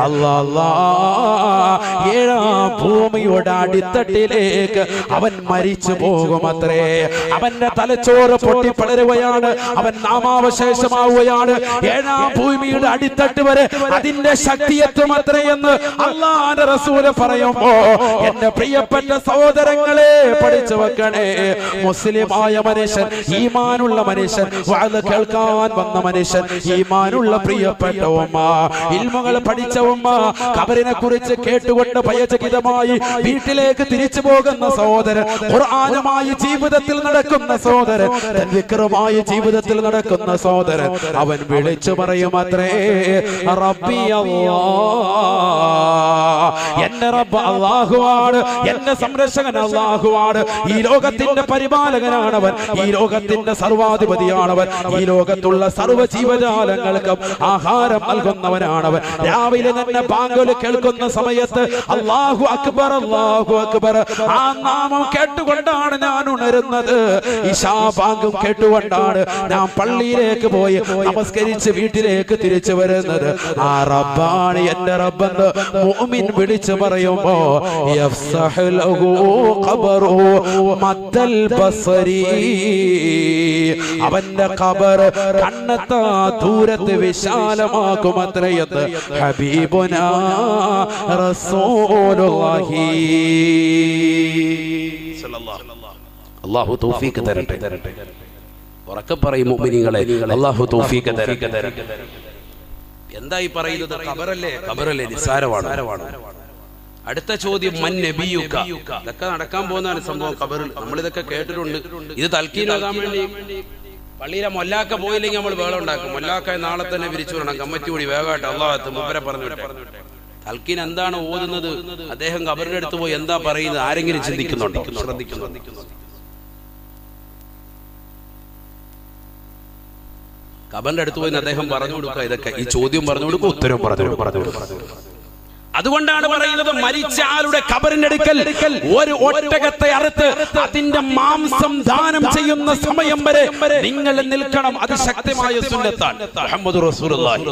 [SPEAKER 1] അല്ലാഹ് ഏഴാം ഭൂമിയുടെ അടിത്തട്ടിലേക്ക് അവൻ മരിച്ചു പോകുമത്രേ. അവന്റെ തലച്ചോറ് പൊട്ടിപ്പളരുകയാണ്, അവൻ നാമാവശേഷമാവുകയാണ്. ഏഴാം ഭൂമിയുടെ അടിത്തട്ട് വരെ അതിന്റെ ശക്തി എത്തുമത്രേ എന്ന് അല്ലാഹുവിന്റെ റസൂല് പറയുമ്പോ, എന്റെ പ്രിയപ്പെട്ട സഹോദരങ്ങളെ പഠിച്ചു വെക്കണേ. മുസ്ലിമായ മനുഷ്യൻ, ഈമാനുള്ള മനുഷ്യൻ, വഅദ് കേൾക്കാൻ വന്ന മനുഷ്യൻ, ഈമാനുള്ള പ്രിയപ്പെട്ട ഉമ്മ, ഇൽമുകൾ പഠിച്ച ഉമ്മ, ഖബറിനെ കുറിച്ച് കേട്ടുകൊണ്ട് ഭയചകിതമായി വീട്ടിലേക്ക് തിരിച്ചു പോകുന്ന സഹോദരൻ, ഖുർആനുമായി ജീവിതത്തിൽ നടക്കുന്ന സഹോദരൻ, ദിക്റുമായി ജീവിതത്തിൽ നടക്കുന്ന സഹോദരൻ, അവൻ വിളിച്ചു പറയുമത്രേ, റബ്ബി അല്ലാഹ്, എന്റെ റബ്ബ് അല്ലാഹുവാണ്, എന്റെ സംരക്ഷകൻ അല്ലാഹുവാണ്, ഈ ലോകത്തിന്റെ പരിപാലകനാണവൻ, ഈ ലോകത്തിന്റെ സർവാധിപതിയാണവൻ, ഈ ലോകത്തുള്ള സർവ്വ ജീവജാലങ്ങൾക്കും ആഹാരം നൽകുന്നവനാണവൻ. രാവിലെ തന്നെ ബാങ്ക് കേൾക്കുന്ന സമയത്ത് അല്ലാഹു അക്ബർ, അല്ലാഹു അക്ബർ, ആ നാമം കേട്ടുകൊണ്ടാണ് ഞാൻ ഉണരുന്നത്. ഇശാ ബാങ്കും കേട്ടുകൊണ്ടാണ് ഞാൻ പള്ളിയിലേക്ക് പോയി നമസ്കരിച്ച് വീട്ടിലേക്ക് തിരിച്ചു വരുന്നത്. ആ റബ്ബാണ് എന്റെ റബ്ബെന്ന് മുഅ്മിൻ വിളിച്ചു പറയുമ്പോ, യഫ്സഹു ലഹു ഖബറു മദ്ദൽ ബസരി, അവന്റെ ഖബർ കണ്ണെത്താ ദൂരത്ത് വിശാലമാക്കുമത്രയെന്ന് ഹബീബുനാ റസൂലുള്ളാഹി. അല്ലാഹു തൗഫീഖ് തരട്ടെ. ഉറക്കെ പറയും മുഅ്മിനീങ്ങളെ, അല്ലാഹു തൗഫീഖ് തരട്ടെ. എന്തായി പറയുന്നത്? ഖബറല്ലേ, ഖബറല്ലേ, നിസ്സാരമാണ്. അടുത്ത ചോദ്യം, മൻ നബിയുക. ഇതൊക്കെ നടക്കാൻ പോകുന്നതാണ് സംഭവം ഖബറിൽ. നമ്മൾ ഇതൊക്കെ കേട്ടിട്ടുണ്ട്. ഇത് തൽക്കീൻ ഓതാൻ വേണ്ടി പള്ളിയിലെ മൊല്ലാക്ക പോയില്ലെങ്കിൽ നമ്മൾ വേളം ഉണ്ടാക്കും. മൊല്ലാക്ക നാളെ തന്നെ പിരിച്ചു വിടണം, കമ്മിറ്റി കൂടി വേഗമായിട്ട് അള്ളാഹത്ത് മൂപ്പരെ പറഞ്ഞു. തൽക്കീൻ എന്താണ് ഓതുന്നത്? അദ്ദേഹം ഖബറിന്റെ അടുത്ത് പോയി എന്താ പറയുന്നത്? ആരെങ്കിലും ചിന്തിക്കുന്നുണ്ടോ? ശ്രദ്ധിക്കുന്നു. ഖബറിന്റെ അടുത്ത് പോയി അദ്ദേഹം പറഞ്ഞു കൊടുക്കുക, ഇതൊക്കെ ഈ ചോദ്യം പറഞ്ഞു കൊടുക്കുക, ഉത്തരം പറഞ്ഞു കൊടുക്കുക. അതുകൊണ്ടാണ് പറയുന്നത്, മരിച്ച ആളുടെ ഖബറിന്റെ അടുക്കൽ ഒരു ഒട്ടകത്തെ അറുത്ത് അതിന്റെ മാംസം ദാനം ചെയ്യുന്ന സമയം വരെ നിങ്ങൾ നിൽക്കണം. അത് ശക്തമായ സുന്നത്താണ്. മുഹമ്മദ് റസൂലുള്ളാഹി